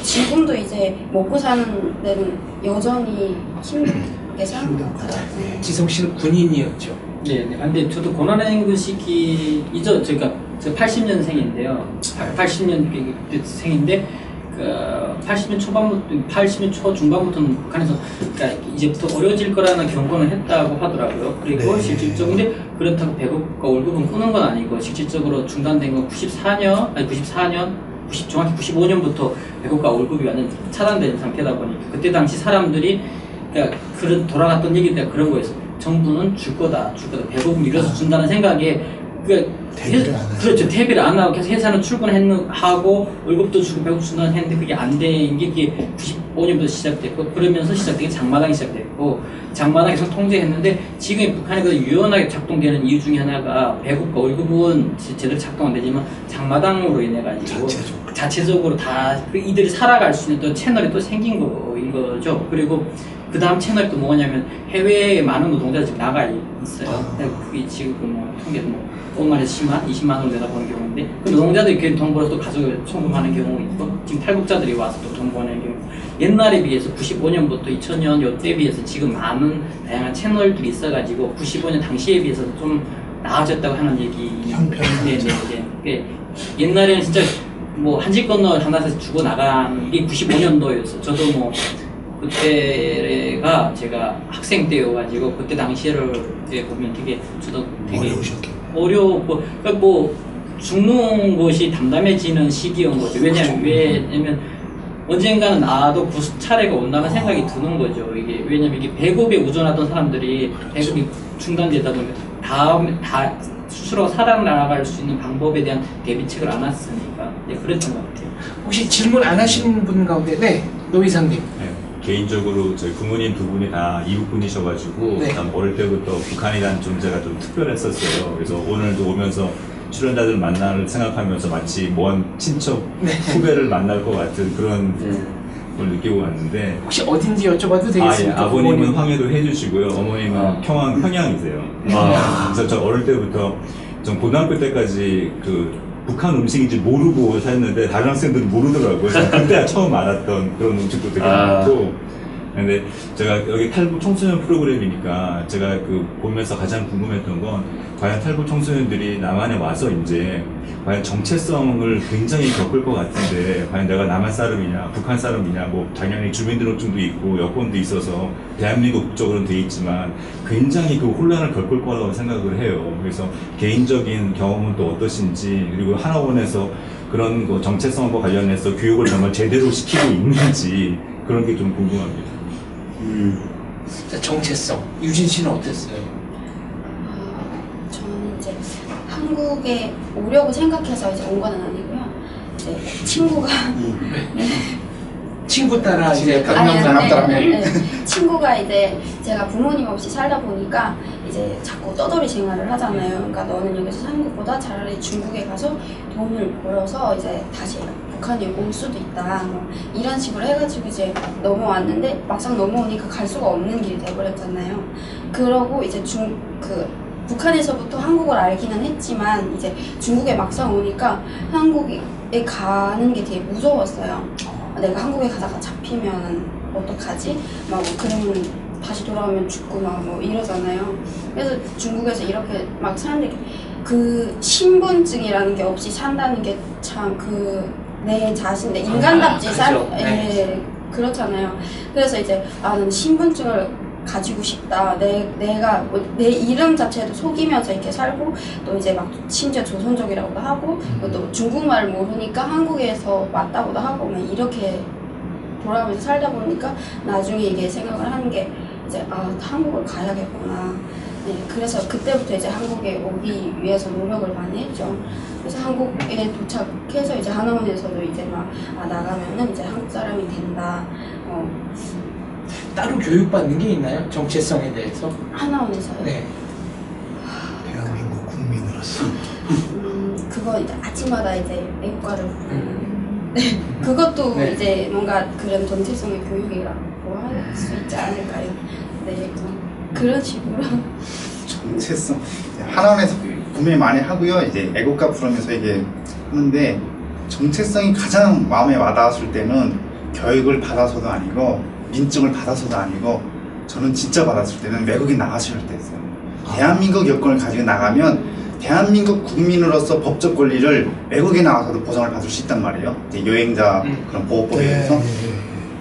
지금도 이제 먹고 사는 데는 여전히 힘들게 사는 것 같아요. 지성 씨는 군인이었죠. 네, 네. 근데 저도 고난행군 시기이죠. 제가 80년생인데요. 80년생인데 그 80년 초반부터 80년 초 중반부터는 북한에서 그러니까 이제부터 어려워질 거라는 경고는 했다고 하더라고요. 그리고 네. 실질적으로 근데 그렇다고 배급과 월급은 끊은 건 아니고 실질적으로 중단된 건 94년 정확히 95년부터 배급과 월급이 완전 차단된 상태다 보니까 그때 당시 사람들이 그러니까 그런 돌아갔던 얘기가 그런 거였어요. 정부는 줄 거다. 배급 밀어서 준다는 생각에 대비를 안 하죠. 그렇죠. 대비를 안 하고 계속 회사는 출근하고 월급도 주고 배급 준다는 했는데 그게 안 된 게 그게 95년부터 시작됐고 그러면서 시작된 게 장마당이 시작됐고 장마당 계속 통제했는데 지금 북한이 그 유연하게 작동되는 이유 중에 하나가 배급과 월급은 제대로 작동 안 되지만 장마당으로 인해 가지고 자체적으로 다 이들이 살아갈 수 있는 또 채널이 또 생긴 거인 거죠. 그리고 그 다음 채널이 또 뭐냐면 해외에 많은 노동자들이 지금 나가 있어요. 그게 지금 뭐 통계도 뭐 5만에서 10만, 20만 원을 내다보는 경우인데 그 노동자들이 그 돈 벌어서 또 가족을 송금하는 경우 있고 지금 탈북자들이 와서 또 돈 버는 경우 옛날에 비해서 95년부터 2000년 요때 비해서 지금 많은 다양한 채널들이 있어가지고 95년 당시에 비해서 좀 나아졌다고 하는 얘기. 네네네. 옛날에는 진짜 뭐 한 집 건너 하나씩 주고 나간 게 95년도였어. 저도 뭐 그때가 제가 학생 때여가지고 그때 당시를 보면 되게 저도 되게 어려웠고 그러니까 뭐 죽는 것이 담담해지는 시기인 거죠. 왜냐면 언젠가는 나도 그 차례가 온다는 생각이 드는 거죠. 이게 왜냐면 이게 배급에 의존하던 사람들이 배급이 중단되다 보면 다 스스로 살아나갈 수 있는 방법에 대한 대비책을 안 했으니까 그랬던 것 같아요. 혹시 질문 안 하시는 분 가운데 노 이사님. 네, 개인적으로 저희 부모님 두 분이 다 이북 분이셔가지고 네. 참 어릴 때부터 북한이라는 존재가 좀 특별했었어요. 그래서 오늘도 오면서 출연자들 만나를 생각하면서 마치 먼 친척 후배를 만날 것 같은 그런 걸 느끼고 왔는데 혹시 어딘지 여쭤봐도 되겠습니까? 아버님은 황해도 해주시고요. 어머님은 평양이세요. 그래서 저 어릴 때부터 전 고등학교 때까지 그 북한 음식인지 모르고 살았는데 다른 학생들은 모르더라고요. 그때 처음 알았던 그런 음식도 되게 많고. 근데 제가 여기 탈북 청소년 프로그램이니까 제가 그 보면서 가장 궁금했던 건 과연 탈북 청소년들이 남한에 와서 이제 과연 정체성을 굉장히 겪을 것 같은데 과연 내가 남한 사람이냐 북한 사람이냐 뭐 당연히 주민등록증도 있고 여권도 있어서 대한민국 국적으로는 돼 있지만 굉장히 그 혼란을 겪을 거라고 생각을 해요. 그래서 개인적인 경험은 또 어떠신지 그리고 하나원에서 그런 거 정체성과 관련해서 교육을 정말 제대로 시키고 있는지 그런 게 좀 궁금합니다. 자, 정체성. 유진 씨는 어땠어요? 저는 이제 한국에 오려고 생각해서 이제 온 건 아니고요. 이제 친구가 친구 따라 이제 사람 따라면 친구가 이제 제가 부모님 없이 살다 보니까 이제 자꾸 떠돌이 생활을 하잖아요. 그러니까 너는 여기서 사는 것보다 차라리 중국에 가서 돈을 벌어서 이제 다시 북한에 올 수도 있다. 뭐 이런 식으로 해가지고 이제 넘어왔는데 막상 넘어오니까 갈 수가 없는 길이 돼버렸잖아요. 그러고 이제 북한에서부터 한국을 알기는 했지만 이제 중국에 막상 오니까 한국에 가는 게 되게 무서웠어요. 내가 한국에 가다가 잡히면 어떡하지? 막 그러면 다시 돌아오면 죽고 막 뭐 이러잖아요. 그래서 중국에서 이렇게 막 사는데 그 신분증이라는 게 없이 산다는 게 참 내 자신, 내 인간답지 그렇잖아요. 그래서 이제 나는 신분증을 가지고 싶다. 내가 내 이름 자체도 속이면서 이렇게 살고 또 이제 막 심지어 조선족이라고도 하고 또 중국말을 모르니까 한국에서 왔다고도 하고 막 이렇게 돌아가면서 살다 보니까 나중에 이게 생각을 하는 게 이제 한국을 가야겠구나. 네, 그래서 그때부터 이제 한국에 오기 위해서 노력을 많이 했죠. 그래서 한국에 도착해서 이제 하나원에서도 이제 나가면은 이제 한국 사람이 된다. 따로 교육받는 게 있나요? 정체성에 대해서? 하나원에서요? 네. 대한민국 국민으로서 그거 이제 아침마다 이제 애국가를 네, 그것도 네. 이제 뭔가 그런 정체성의 교육이라고 할 수 있지 않을까요? 네, 그런 식으로. 정체성 하나원에서 구매 많이 하고요. 이제 애국가 부르면서 이게 하는데 정체성이 가장 마음에 와닿았을 때는 교육을 받아서도 아니고 민증을 받아서도 아니고 저는 진짜 받았을 때는 외국에 나가실 때였어요. 대한민국 여권을 가지고 나가면 대한민국 국민으로서 법적 권리를 외국에 나가서도 보장을 받을 수 있단 말이에요. 이제 여행자 그런 보호법에 의해서.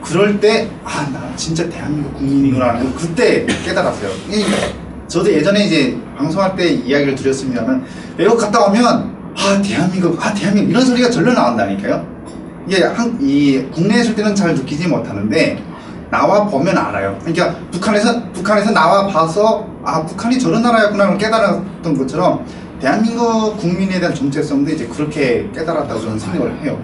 그럴 때, 나 진짜 대한민국 국민이구나. 그때 깨달았어요. 저도 예전에 이제 방송할 때 이야기를 드렸습니다만, 외국 갔다 오면, 대한민국, 이런 소리가 절로 나온다니까요. 이게 이 국내에 있을 때는 잘 느끼지 못하는데, 나와 보면 알아요. 그러니까 북한에서 나와 봐서, 북한이 저런 나라였구나 깨달았던 것처럼, 대한민국 국민에 대한 정체성도 이제 그렇게 깨달았다고 저는 생각을 해요.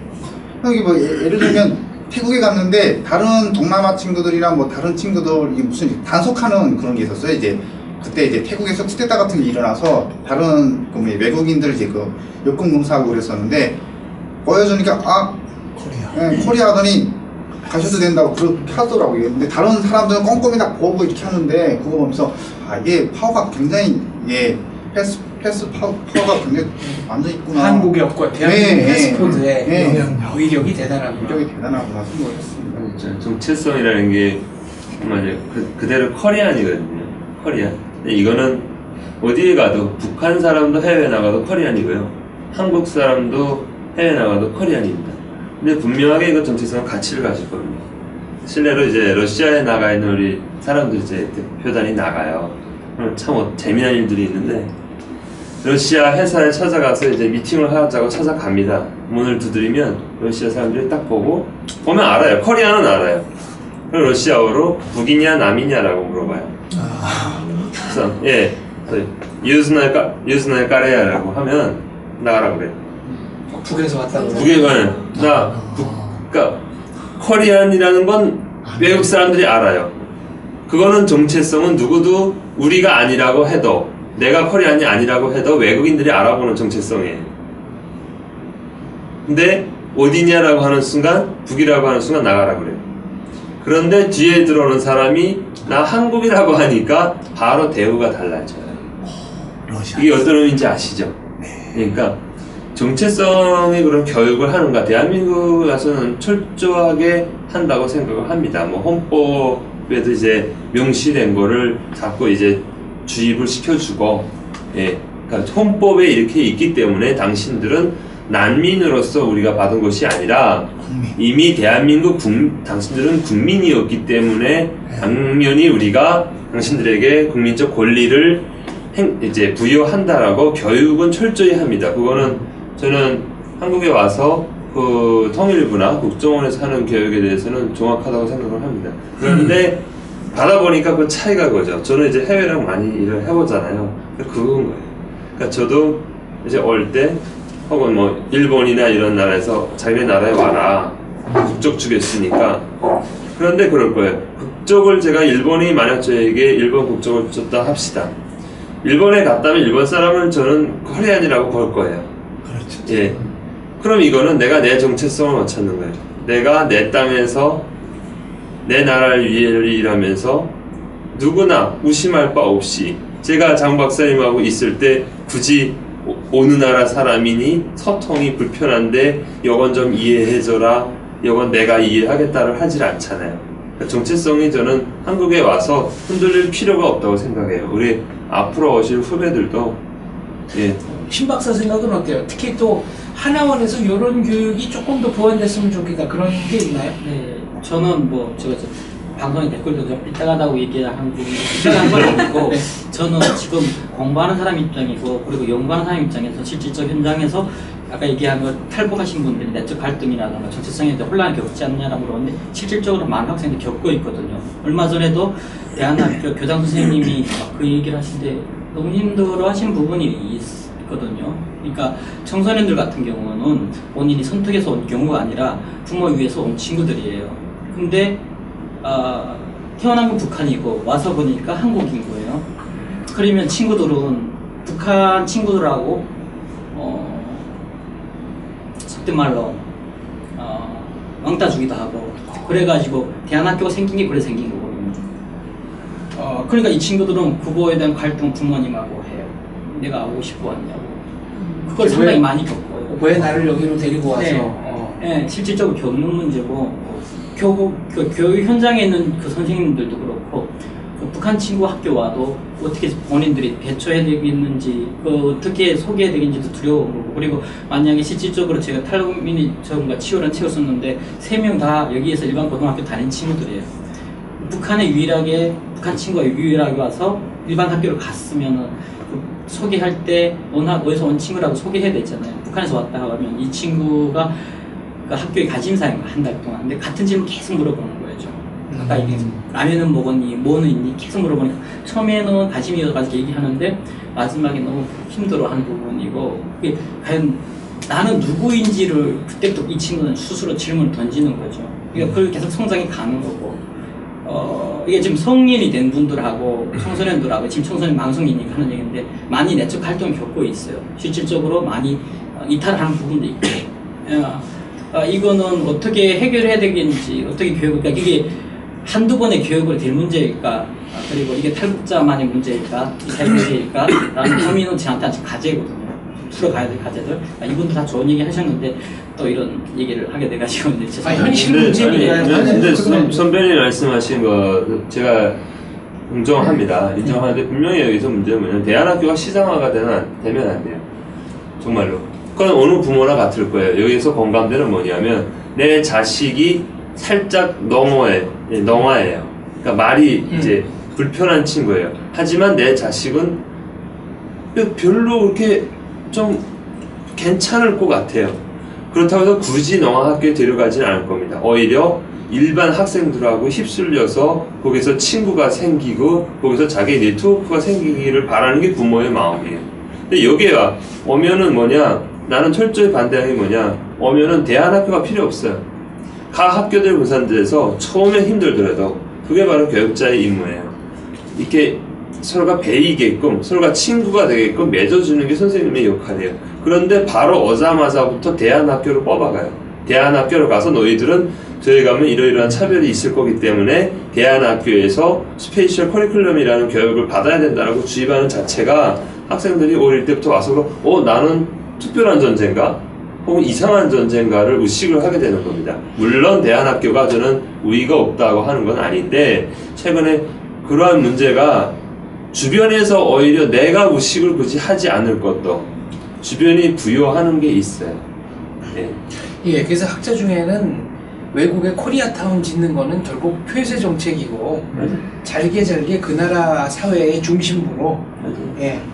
여기 뭐 예를 들면, 태국에 갔는데 다른 동남아 친구들이랑 뭐 다른 친구들 무슨 단속하는 그런 게 있었어요. 이제 그때 이제 태국에서 쿠데타 같은 게 일어나서 다른 그 외국인들 이제 그 여권 검사하고 그랬었는데 보여주니까 코리아 하더니 가셔도 된다고 그렇게 하더라고요. 근데 다른 사람들은 꼼꼼히 다 보고 이렇게 하는데 그거 보면서 이게 파워가 굉장히 패스 파워가 굉장히 완전 있구나. 한국 여권, 대한민국 패스포드의 위력이 대단하구나. 위력이 대단하구나 생각을 했습니다. 진짜 정체성이라는 게 정말 그대로 커리안이거든요. 커리안. 근데 이거는 어디에 가도 북한 사람도 해외에 나가도 커리안이고요. 한국 사람도 해외에 나가도 커리안입니다. 근데 분명하게 이거 정체성은 가치를 가질 겁니다. 실례로 이제 러시아에 나가 있는 우리 사람들 이제 대표단이 나가요. 참 재미난 일들이 있는데 러시아 회사에 찾아가서 이제 미팅을 하자고 찾아갑니다. 문을 두드리면 러시아 사람들이 딱 보면 알아요. 커리안은 알아요. 그럼 러시아어로 북이냐 남이냐라고 물어봐요. 그래서 유즈나의 까레야라고 하면 나가라고 그래요. 북에서 왔다고. 북에 가는 그러니까 커리안이라는 건 외국 사람들이 알아요. 그거는 정체성은 누구도 우리가 아니라고 해도 내가 커리안이 아니라고 해도 외국인들이 알아보는 정체성이에요. 근데 어디냐라고 하는 순간 북이라고 하는 순간 나가라고 그래요. 그런데 뒤에 들어오는 사람이 나 한국이라고 하니까 바로 대우가 달라져요. 이게 어떤 의미인지 아시죠? 그러니까 정체성의 그런 교육을 하는가 대한민국 가서는 철저하게 한다고 생각을 합니다. 뭐 헌법에도 이제 명시된 거를 자꾸 이제 주입을 시켜주고, 그러니까 헌법에 이렇게 있기 때문에 당신들은 난민으로서 우리가 받은 것이 아니라 이미 대한민국 당신들은 국민이었기 때문에 당연히 우리가 당신들에게 국민적 권리를 이제 부여한다라고 교육은 철저히 합니다. 그거는 저는 한국에 와서 그 통일부나 국정원에서 하는 교육에 대해서는 정확하다고 생각을 합니다. 그런데 받아보니까 그 차이가 그거죠. 저는 이제 해외랑 많이 일을 해보잖아요. 그건 거예요. 그러니까 저도 이제 올 때 혹은 뭐 일본이나 이런 나라에서 자기네 나라에 와라. 국적 주겠으니까. 그런데 그럴 거예요. 국적을 제가 일본이 만약 저에게 일본 국적을 줬다 합시다. 일본에 갔다면 일본 사람은 저는 코리안이라고 볼 거예요. 그렇죠. 예. 그럼 이거는 내가 내 정체성을 못 찾는 거예요. 내가 내 땅에서 내 나라를 위해 일하면서 누구나 의심할 바 없이 제가 장 박사님하고 있을 때 굳이 어느 나라 사람이니 소통이 불편한데 이건 좀 이해해줘라 이건 내가 이해하겠다를 하질 않잖아요. 그러니까 정체성이 저는 한국에 와서 흔들릴 필요가 없다고 생각해요. 우리 앞으로 오실 후배들도 신 박사 생각은 어때요? 특히 또 하나원에서 이런 교육이 조금 더 보완됐으면 좋겠다 그런 게 있나요? 네, 저는 뭐 제가 방송에 댓글도 좀 삐딱하다고 얘기하는 분이 삐딱한 건 아니고 저는 지금 공부하는 사람 입장이고 그리고 연구하는 사람 입장에서 실질적 현장에서 아까 얘기한 거 탈북하신 분들이 내적 갈등이라든가 정체성에 대한 혼란을 겪지 않냐라고 그러는데 실질적으로 많은 학생들이 겪고 있거든요. 얼마 전에도 대한학교 교장 선생님이 그 얘기를 하시는데 너무 힘들어 하신 부분이 있거든요. 그러니까 청소년들 같은 경우는 본인이 선택해서 온 경우가 아니라 부모 위에서 온 친구들이에요. 근데 태어난 건 북한이고 와서 보니까 한국인 거예요. 그러면 친구들은 북한 친구들하고 속된 말로 왕따 주기도 하고 그래가지고 대한학교가 생긴 게 그래 생긴 거거든요. 그러니까 이 친구들은 그거에 대한 갈등 부모님하고 해요. 내가 오고 싶어 왔냐고. 그걸 상당히 많이 겪어요. 왜 나를 여기로 데리고 와서? 네, 실질적으로 겪는 문제고 교육 현장에 있는 그 선생님들도 그렇고 그 북한 친구 학교 와도 어떻게 본인들이 대처해야 되겠는지 어떻게 소개해야 되겠는지도 두려운 거고 그리고 만약에 실질적으로 제가 탈북민이 전과 치열한 책을 썼는데 3명 다 여기에서 일반 고등학교 다닌 친구들이에요. 북한 친구가 유일하게 와서 일반 학교를 갔으면은 소개할 때 어디서 온 친구라고 소개해야 되잖아요. 북한에서 왔다 하면 이 친구가 그 학교의 관심사인 거야, 한 달 동안. 근데 같은 질문 계속 물어보는 거예요. 아까 이게 라면은 먹었니, 뭐는 있니 계속 물어보니까 처음에는 관심이 없어가지고 얘기하는데 마지막에 너무 힘들어하는 부분이고 그게 과연 나는 누구인지를 그때부터 이 친구는 스스로 질문을 던지는 거죠. 그러니까 그걸 계속 성장이 가는 거고 이게 지금 성인이 된 분들하고 청소년들하고 지금 청소년 방송이니까 하는 얘기인데 많이 내적 활동을 겪고 있어요. 실질적으로 많이 이탈하는 부분도 있고 이거는 어떻게 해결해야 되겠는지 어떻게 그러니까 이게 한두 번의 교육으로 될 문제일까 그리고 이게 탈북자만의 문제일까 이탈 문제일까 라는 고민은 저한테 아직 과제거든요. 풀어가야 될 과제들. 이분도 다 좋은 얘기 하셨는데 또 이런 얘기를 하게 돼가지고 죄송합니다. 현실 문제입니다. 근데 선배님이 말씀하신 거 제가 인정하는데 분명히 여기서 문제는 뭐냐면 대한학교가 시장화가 되면 안 돼요. 정말로. 그건 어느 부모나 같을 거예요. 여기서 공감대는 뭐냐면 내 자식이 살짝 너머예요. 그러니까 말이 이제 불편한 친구예요. 하지만 내 자식은 별로 그렇게 좀 괜찮을 것 같아요. 그렇다고 해서 굳이 농학학교에 데려가지는 않을 겁니다. 오히려 일반 학생들하고 휩쓸려서 거기서 친구가 생기고 거기서 자기 네트워크가 생기기를 바라는 게 부모의 마음이에요. 근데 여기에 오면은 나는 철저히 반대하는 게 오면은 대안학교가 필요 없어요. 각 학교들 분산돼서 처음에 힘들더라도 그게 바로 교육자의 임무예요. 이렇게 서로가 배이게끔 서로가 친구가 되게끔 맺어주는 게 선생님의 역할이에요. 그런데 바로 오자마자부터 대안학교로 뽑아가요. 대안학교로 가서 너희들은 저희 가면 이러이러한 차별이 있을 거기 때문에 대안학교에서 스페이셜 커리큘럼이라는 교육을 받아야 된다고 주입하는 자체가 학생들이 어릴 때부터 와서 나는 특별한 존재인가? 혹은 이상한 존재인가를 의식을 하게 되는 겁니다. 물론 대안학교가 저는 우위가 없다고 하는 건 아닌데 최근에 그러한 문제가 주변에서 오히려 내가 의식을 굳이 하지 않을 것도 주변이 부여하는 게 있어요. 예, 그래서 학자 중에는 외국에 코리아타운 짓는 거는 결국 폐쇄 정책이고 잘게 그 나라 사회의 중심부로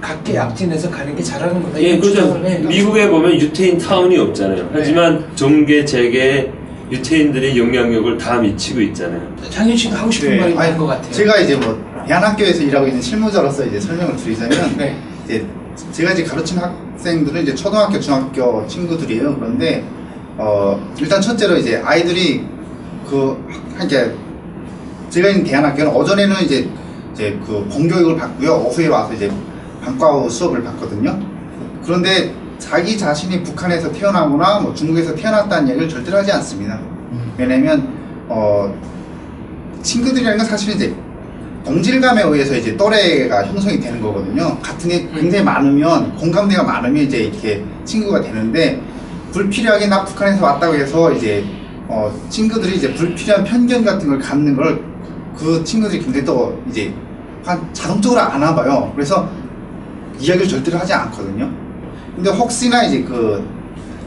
각계 약진해서 가는 게 잘하는 거다. 그렇죠. 미국에 보면 유태인 타운이 없잖아요. 하지만 정계, 재계, 유태인들이 영향력을 다 미치고 있잖아요. 장현 씨도 하고 싶은 말이 많은 것 같아요. 제가 이제 대한학교에서 일하고 있는 실무자로서 이제 설명을 드리자면 이제 제가 이제 가르치는 학생들은 이제 초등학교, 중학교 친구들이에요. 그런데 일단 첫째로 이제 아이들이 제가 있는 대한학교는 오전에는 이제 그 공교육을 받고요. 오후에 와서 이제 방과후 수업을 받거든요. 그런데 자기 자신이 북한에서 태어나거나 중국에서 태어났다는 얘기를 절대로 하지 않습니다. 왜냐면 친구들이라는 건 사실은 이제 동질감에 의해서 이제 또래가 형성이 되는 거거든요. 같은 게 굉장히 많으면 공감대가 많으면 이제 이렇게 친구가 되는데 불필요하게 나 북한에서 왔다고 해서 이제 친구들이 이제 불필요한 편견 같은 걸 갖는 걸 그 친구들이 굉장히 또 이제 자동적으로 아나 봐요. 그래서 이야기를 절대로 하지 않거든요. 근데 혹시나 이제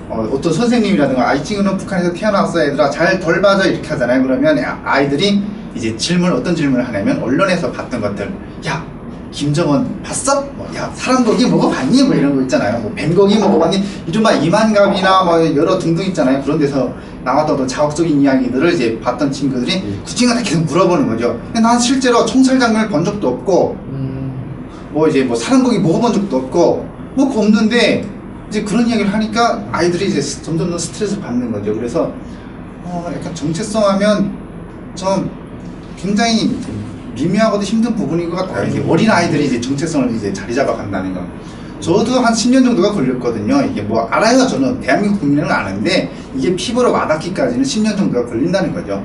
어떤 선생님이라든가 이 친구는 북한에서 태어났어 얘들아 잘 덜 봐줘 이렇게 하잖아요. 그러면 아이들이 이제 어떤 질문을 하냐면 언론에서 봤던 것들 김정은 봤어? 뭐, 야 사람고기 먹어봤니? 뭐 이런 거 있잖아요. 뭐 뱀고기 먹어봤니? 이른바 이만갑이나 뭐 여러 등등 있잖아요. 그런 데서 나왔던 어떤 자극적인 이야기들을 이제 봤던 친구들이 그 친구한테 계속 물어보는 거죠. 근데 난 실제로 총살 장면을 본 적도 없고 뭐 이제 뭐 사람고기 먹어본 적도 없고 뭐 그거 없는데 이제 그런 이야기를 하니까 아이들이 이제 점점 더 스트레스를 받는 거죠. 그래서 약간 정체성 하면 좀 굉장히 미묘하고도 힘든 부분인 것 같아요. 이제 어린 아이들이 이제 정체성을 이제 자리 잡아 간다는 건. 저도 한 10년 정도가 걸렸거든요. 이게 뭐 알아요. 저는 대한민국 국민은 아는데 이게 피부로 와닿기까지는 10년 정도가 걸린다는 거죠.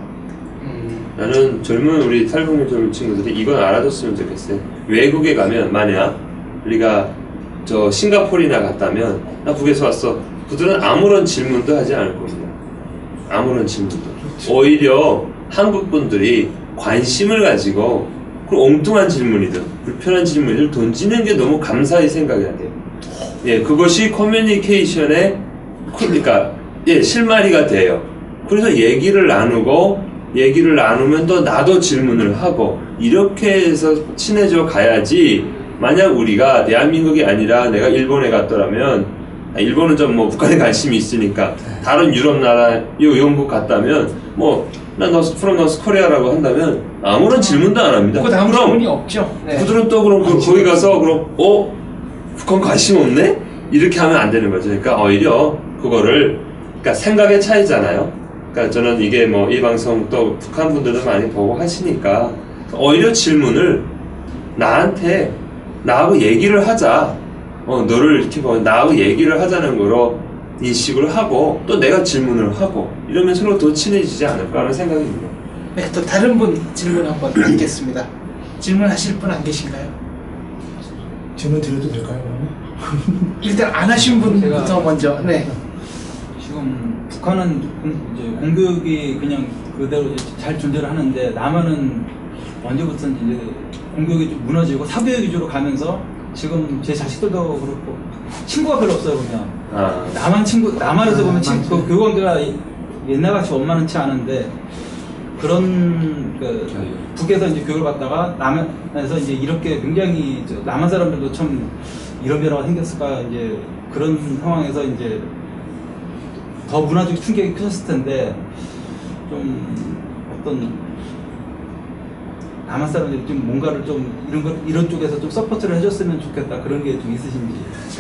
나는 젊은 우리 탈북민 젊은 친구들이 이건 알아줬으면 좋겠어요. 외국에 가면 만약 우리가 저 싱가포르나 갔다면 나 북에서 왔어. 그들은 아무런 질문도 하지 않을 겁니다. 아무런 질문도. 오히려 한국 분들이 관심을 가지고 그 엉뚱한 질문이든 불편한 질문을 던지는 게 너무 감사히 생각해야 돼요. 예, 그것이 커뮤니케이션의 그러니까 실마리가 돼요. 그래서 얘기를 나누면 또 나도 질문을 하고 이렇게 해서 친해져 가야지. 만약 우리가 대한민국이 아니라 내가 일본에 갔더라면 일본은 좀 뭐 북한에 관심이 있으니까 다른 유럽 나라 영국 갔다면 뭐 난 from North Korea라고 한다면 아무런 질문도 안 합니다. 그 다음 그럼 질문이 없죠. 네. 그들은 또 그럼 거기 가서 그럼 북한 관심 없네? 이렇게 하면 안 되는 거죠. 그러니까 오히려 그거를 그러니까 생각의 차이잖아요. 그러니까 저는 이게 뭐 이 방송 또 북한 분들도 많이 보고 하시니까 오히려 질문을 나하고 얘기를 하자. 너를 이렇게 보면 나하고 얘기를 하자는 거로 인식을 하고 또 내가 질문을 하고 이러면 서로 더 친해지지 않을까 하는 생각입니다. 네, 또 다른 분 질문 한번 드리겠습니다. 질문하실 분 안 계신가요? 질문 드려도 될까요? 그러면? 일단 안 하신 분부터 먼저. 네. 지금 북한은 이제 공교육이 그냥 그대로 이제 잘 존재를 하는데 남한은 언제부터인지 이제 공교육이 좀 무너지고 사교육 위주로 가면서 지금 제 자식들도 그렇고 친구가 별로 없어요. 보면 남한에서 보면 그 교육 관계가 옛날같이 원만치 않은데 그런 북에서 이제 교육을 받다가 남한에서 이제 이렇게 굉장히 남한 사람들도 참 이런 변화가 생겼을까 이제 그런 상황에서 이제 더 문화적 충격이 크셨을 텐데 좀 어떤 남한 사람들이 좀 뭔가를 좀 이런 쪽에서 좀 서포트를 해줬으면 좋겠다 그런 게 좀 있으신지.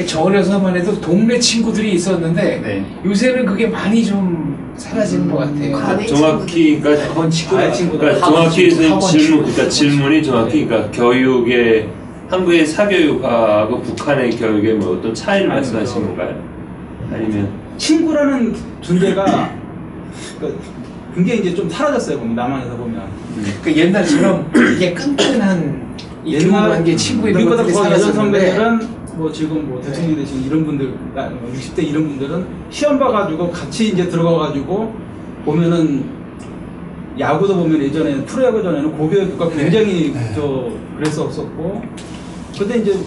저 어려서만 해도 동네 친구들이 있었는데 네. 요새는 그게 많이 좀 사라지는 것 같아요. 정확히 그러니까 정확히 질문이 정확히 그러니까 교육의 한국의 사교육하고 북한의 교육의 뭐 어떤 차이를 말씀하시는 건가요? 아니면 친구라는 존재가 굉장히 이제 좀 사라졌어요. 보면 남한에서 보면. 그 옛날처럼 이게 끈끈한 이 교육관계 친구 이런 것들이 예전 사라졌는데 선배들은 뭐 지금 뭐 대통령이 되신 이런 분들 60대 이런 분들은 시험 봐가지고 같이 이제 들어가가지고 보면은 야구도 보면 예전에 프로야구 전에는 고교육과 굉장히 그랬었고 근데 이제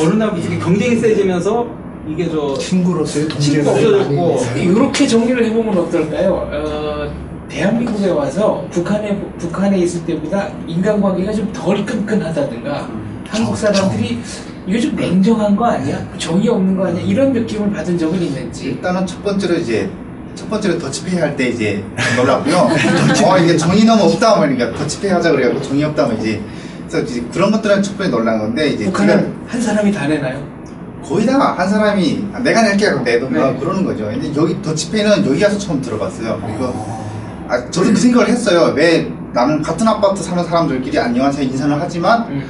어느 날부터 경쟁이 세지면서 이게 친구로서의 친구가 동지가 없어졌고 이렇게 정리를 해보면 어떨까요? 대한민국에 와서 북한에 있을 때보다 인간관계가 좀 덜 끈끈하다든가 한국 사람들이 이거 좀 냉정한 거 아니야? 정이 없는 거 아니야? 이런 느낌을 받은 적은 있는지. 일단은 첫 번째로 더치페이 할 때 이제 놀랐고요. 이게 정이 너무 없다 그러니까 더치페이 하자 그래가지고 정이 없다 이제 그래서 이제 그런 것들은 첫 번째 놀란 건데 이제 북한은 한 사람이 다 내나요? 거의 다 한 사람이 내가 낼게 하고 내던가 그러는 거죠. 근데 여기 더치페이는 여기 가서 처음 들어봤어요. 그리고 저도 그 생각을 했어요. 왜 나는 같은 아파트 사는 사람들끼리 안녕하세요 인사를 하지만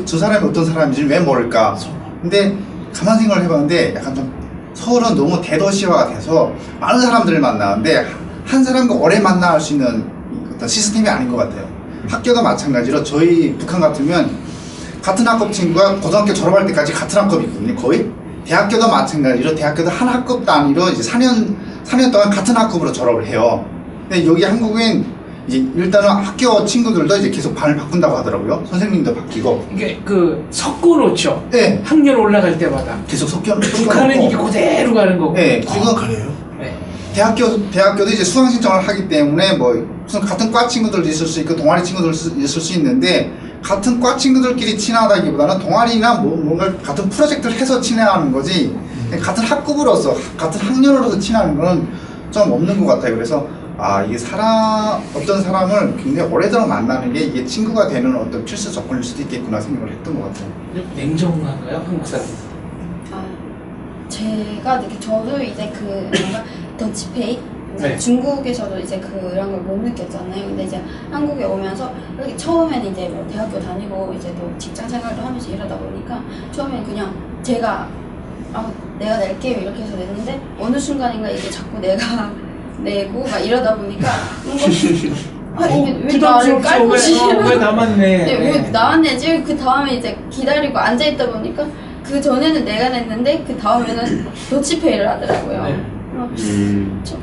저 사람이 어떤 사람인지 왜 모를까. 근데 가만 생각을 해봤는데 약간 좀 서울은 너무 대도시화가 돼서 많은 사람들을 만나는데 한 사람과 오래 만날 수 있는 어떤 시스템이 아닌 것 같아요. 학교도 마찬가지로 저희 북한 같으면 같은 학급 친구가 고등학교 졸업할 때까지 같은 학급이거든요. 거의 대학교도 마찬가지로 대학교도 한 학급 단위로 이제 4년 동안 같은 학급으로 졸업을 해요. 근데 여기 한국엔 이제 일단은 학교 친구들도 이제 계속 반을 바꾼다고 하더라고요. 선생님도 바뀌고. 이게 섞어놓죠. 네. 학년 올라갈 때마다. 계속 북한은 이게 그대로 가는 거고. 네. 그리고 네. 대학교도 이제 수강 신청을 하기 때문에 뭐 무슨 같은 과 친구들도 있을 수 있고 동아리 친구들도 있을 수 있는데 같은 과 친구들끼리 친하다기보다는 동아리나 뭔가 같은 프로젝트를 해서 친해하는 거지 같은 학급으로서 같은 학년으로서 친하는 건 좀 없는 것 같아요. 그래서 이게 어떤 사람을 굉장히 오래도록 만나는 게 이게 친구가 되는 어떤 필수 조건일 수도 있겠구나 생각을 했던 것 같아요. 냉정한가요, 한국 사람? 제가 저도 이제 뭔가 더치페이 네. 중국에서도 이제 그런 걸 못 느꼈잖아요. 근데 이제 한국에 오면서 이렇게 처음에는 이제 뭐 대학교 다니고 이제 또 직장 생활도 하면서 이러다 보니까 처음에는 그냥 제가 내가 낼게요 이렇게 해서 냈는데 어느 순간인가 이게 자꾸 내가 내고 막 이러다 보니까 뭔가 이게 왜 나를 깔고 왜 나만 내? 네, 왜 나만 내지? 그 다음에 이제 기다리고 앉아 있다 보니까 그 전에는 내가 냈는데 그 다음에는 더치페이를 하더라고요. 네.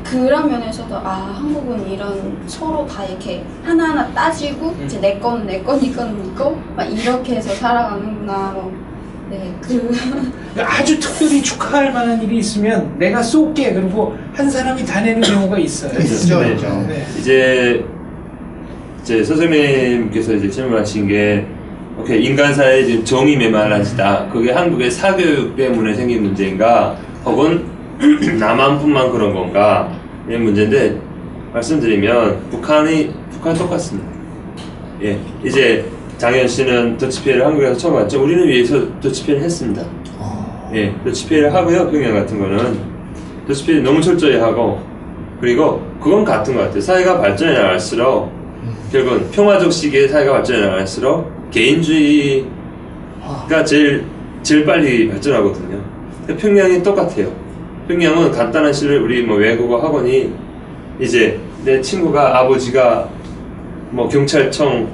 그런 면에서도 한국은 이런 서로 다 이렇게 하나하나 따지고 이제 내 거는 내 거, 니 거는 니 거, 막 이렇게 해서 살아가는구나. 아주 특별히 축하할 만한 일이 있으면 내가 쏠게 그리고 한 사람이 다 내는 경우가 있어요. 네. 이제 선생님께서 이제 질문하신 게 오케이, 인간 사회에 지금 정이 메말라지다. 그게 한국의 사교육 때문에 생긴 문제인가? 혹은 남한뿐만 그런 건가? 이런 문제인데 말씀드리면 북한 똑같습니다. 예, 이제 장현 씨는 더치페이를 한국에서 처음 왔죠. 우리는 위에서 더치페이를 했습니다. 예, 더치페이를 하고요. 평양 같은 거는 더치페이 너무 철저히 하고 그리고 그건 같은 것 같아요. 사회가 발전해 나갈수록 결국은 평화적 시기에 사회가 발전해 나갈수록 개인주의가 제일 빨리 발전하거든요. 평양이 똑같아요. 평양은 간단한 시를 우리 외국어 학원이 이제 내 친구가 아버지가 경찰청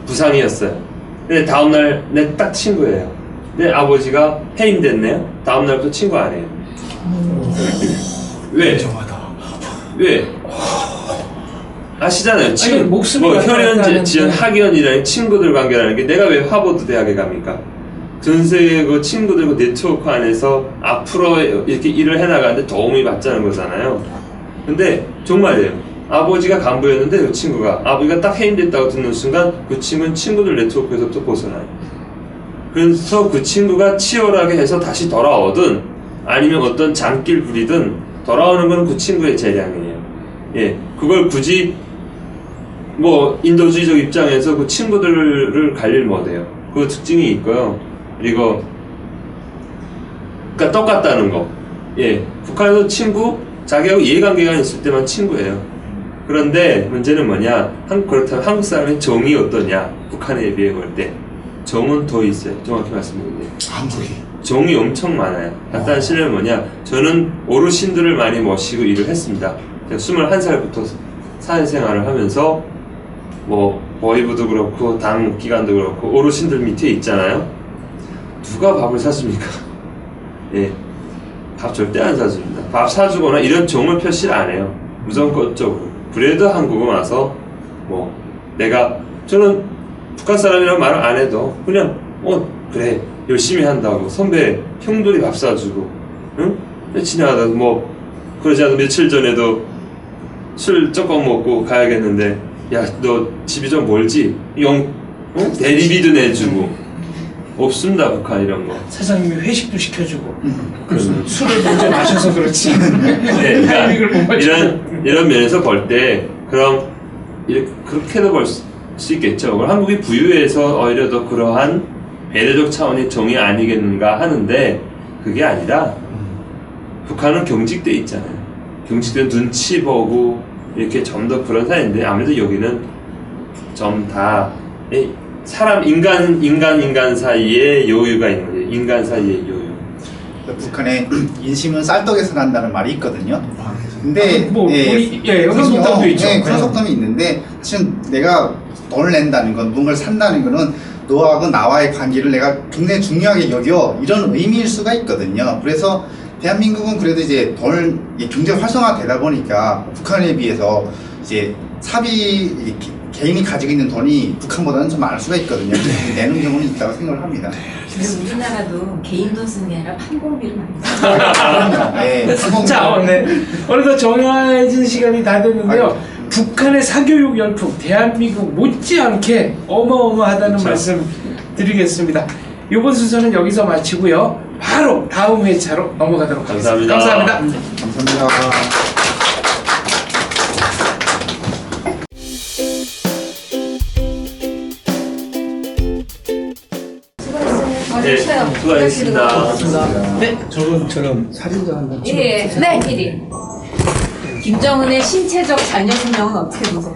부상이었어요. 근데 다음날 내 딱 친구예요. 내 아버지가 해임됐네요. 다음날부터 친구 안 해요. 왜? 왜? 아시잖아요. 지금 혈연, 지연, 학연이라는 친구들 관계라는 게 내가 왜 하버드 대학에 갑니까? 전 세계 그 친구들 그 네트워크 안에서 앞으로 이렇게 일을 해나가는데 도움이 받자는 거잖아요. 근데 정말이에요. 아버지가 간부였는데 그 친구가 아버지가 딱 해임됐다고 듣는 순간 그 친구는 친구들 네트워크에서부터 벗어나요. 그래서 그 친구가 치열하게 해서 다시 돌아오든 아니면 어떤 장길 부리든 돌아오는 건 그 친구의 재량이에요. 예, 그걸 굳이 인도주의적 입장에서 그 친구들을 관리를 못해요. 그 특징이 있고요. 그리고 그러니까 똑같다는 거. 예, 북한에도 친구 자기하고 이해관계가 있을 때만 친구예요. 그런데 문제는 뭐냐? 그렇다면 한국 사람의 정이 어떠냐? 북한에 비해 볼 때 정은 더 있어요. 정확히 말씀드리면 한국이 정이 엄청 많아요. 간단한 실례는 뭐냐? 저는 어르신들을 많이 모시고 일을 했습니다. 제가 21살부터 사회생활을 하면서 보이부도 그렇고 당 기관도 그렇고 어르신들 밑에 있잖아요. 누가 밥을 사줍니까? 예, 밥 절대 안 사줍니다. 밥 사주거나 이런 정을 표시를 안 해요. 무조건적으로. 그래도 한국에 와서 저는 북한 사람이라고 말을 안 해도 그냥 그래 열심히 한다고 선배 형들이 밥 사주고 응? 지나가다 그러지 않아도 며칠 전에도 술 조금 먹고 가야겠는데 야 너 집이 좀 멀지? 대리비도 내주고 없습니다. 북한 이런 거. 사장님이 회식도 시켜주고 술을 먼저 마셔서 그렇지. 네, 그러니까 이런 면에서 볼 때 그럼 그렇게도 볼 수 있겠죠. 한국이 부유해서 오히려 더 그러한 배려적 차원의 정이 아니겠는가 하는데 그게 아니라 북한은 경직돼 있잖아요. 경직된 눈치 보고 이렇게 좀 더 그런 사이인데 아무래도 여기는 좀 다 사람 인간 사이에 여유가 있는 거예요. 인간 사이의 여유. 북한에 인심은 쌀떡에서 난다는 말이 있거든요. 근데 그런 속담도 있죠. 그런 속담이 있는데 사실 내가 돈을 낸다는 건 무언가를 산다는 거는 너하고 나와의 관계를 내가 굉장히 중요하게 여겨 이런 의미일 수가 있거든요. 그래서 대한민국은 그래도 이제 덜 경제 활성화되다 보니까 북한에 비해서 이제 삽이 개인이 가지고 있는 돈이 북한보다는 좀 많을 수가 있거든요. 내는 경우는 있다고 생각을 합니다. 근데 우리나라도 개인 돈 쓰는 게 아니라 판공비를 많이 써요. 네, 자, 네. 어느덧 정해진 시간이 다 됐는데요. 북한의 사교육 열풍, 대한민국 못지않게 어마어마하다는 말씀 드리겠습니다. 이번 순서는 여기서 마치고요. 바로 다음 회차로 넘어가도록 하겠습니다. 감사합니다. 감사합니다. 네, 수고하셨습니다. 네, 저처럼 사진전 한번 예, 네. 1위. 김정은의 신체적 자녀 수명은 어떻게 보세요?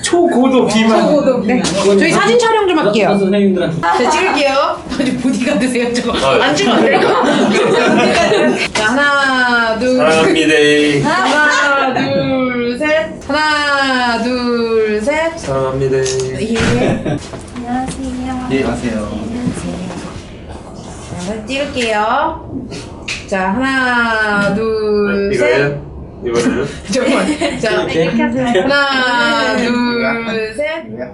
초고도 비만. 초고도 비만. 저희 사진 촬영 좀 할게요. 선생님들한테 자, 찍을게요. 보디가드세요, 저거. 안 찍으면 안 돼요? 자, 하나, 둘, 사랑합니다. 하나, 둘, 셋. 하나, 둘, 셋. 사랑합니다. 예. 안녕하세요. 네, 하세요. 자, 찍을게요. 자, 하나, 둘, 셋. 이거예요? 이거는? 잠깐만. 자, 하나, 둘, 셋. 네.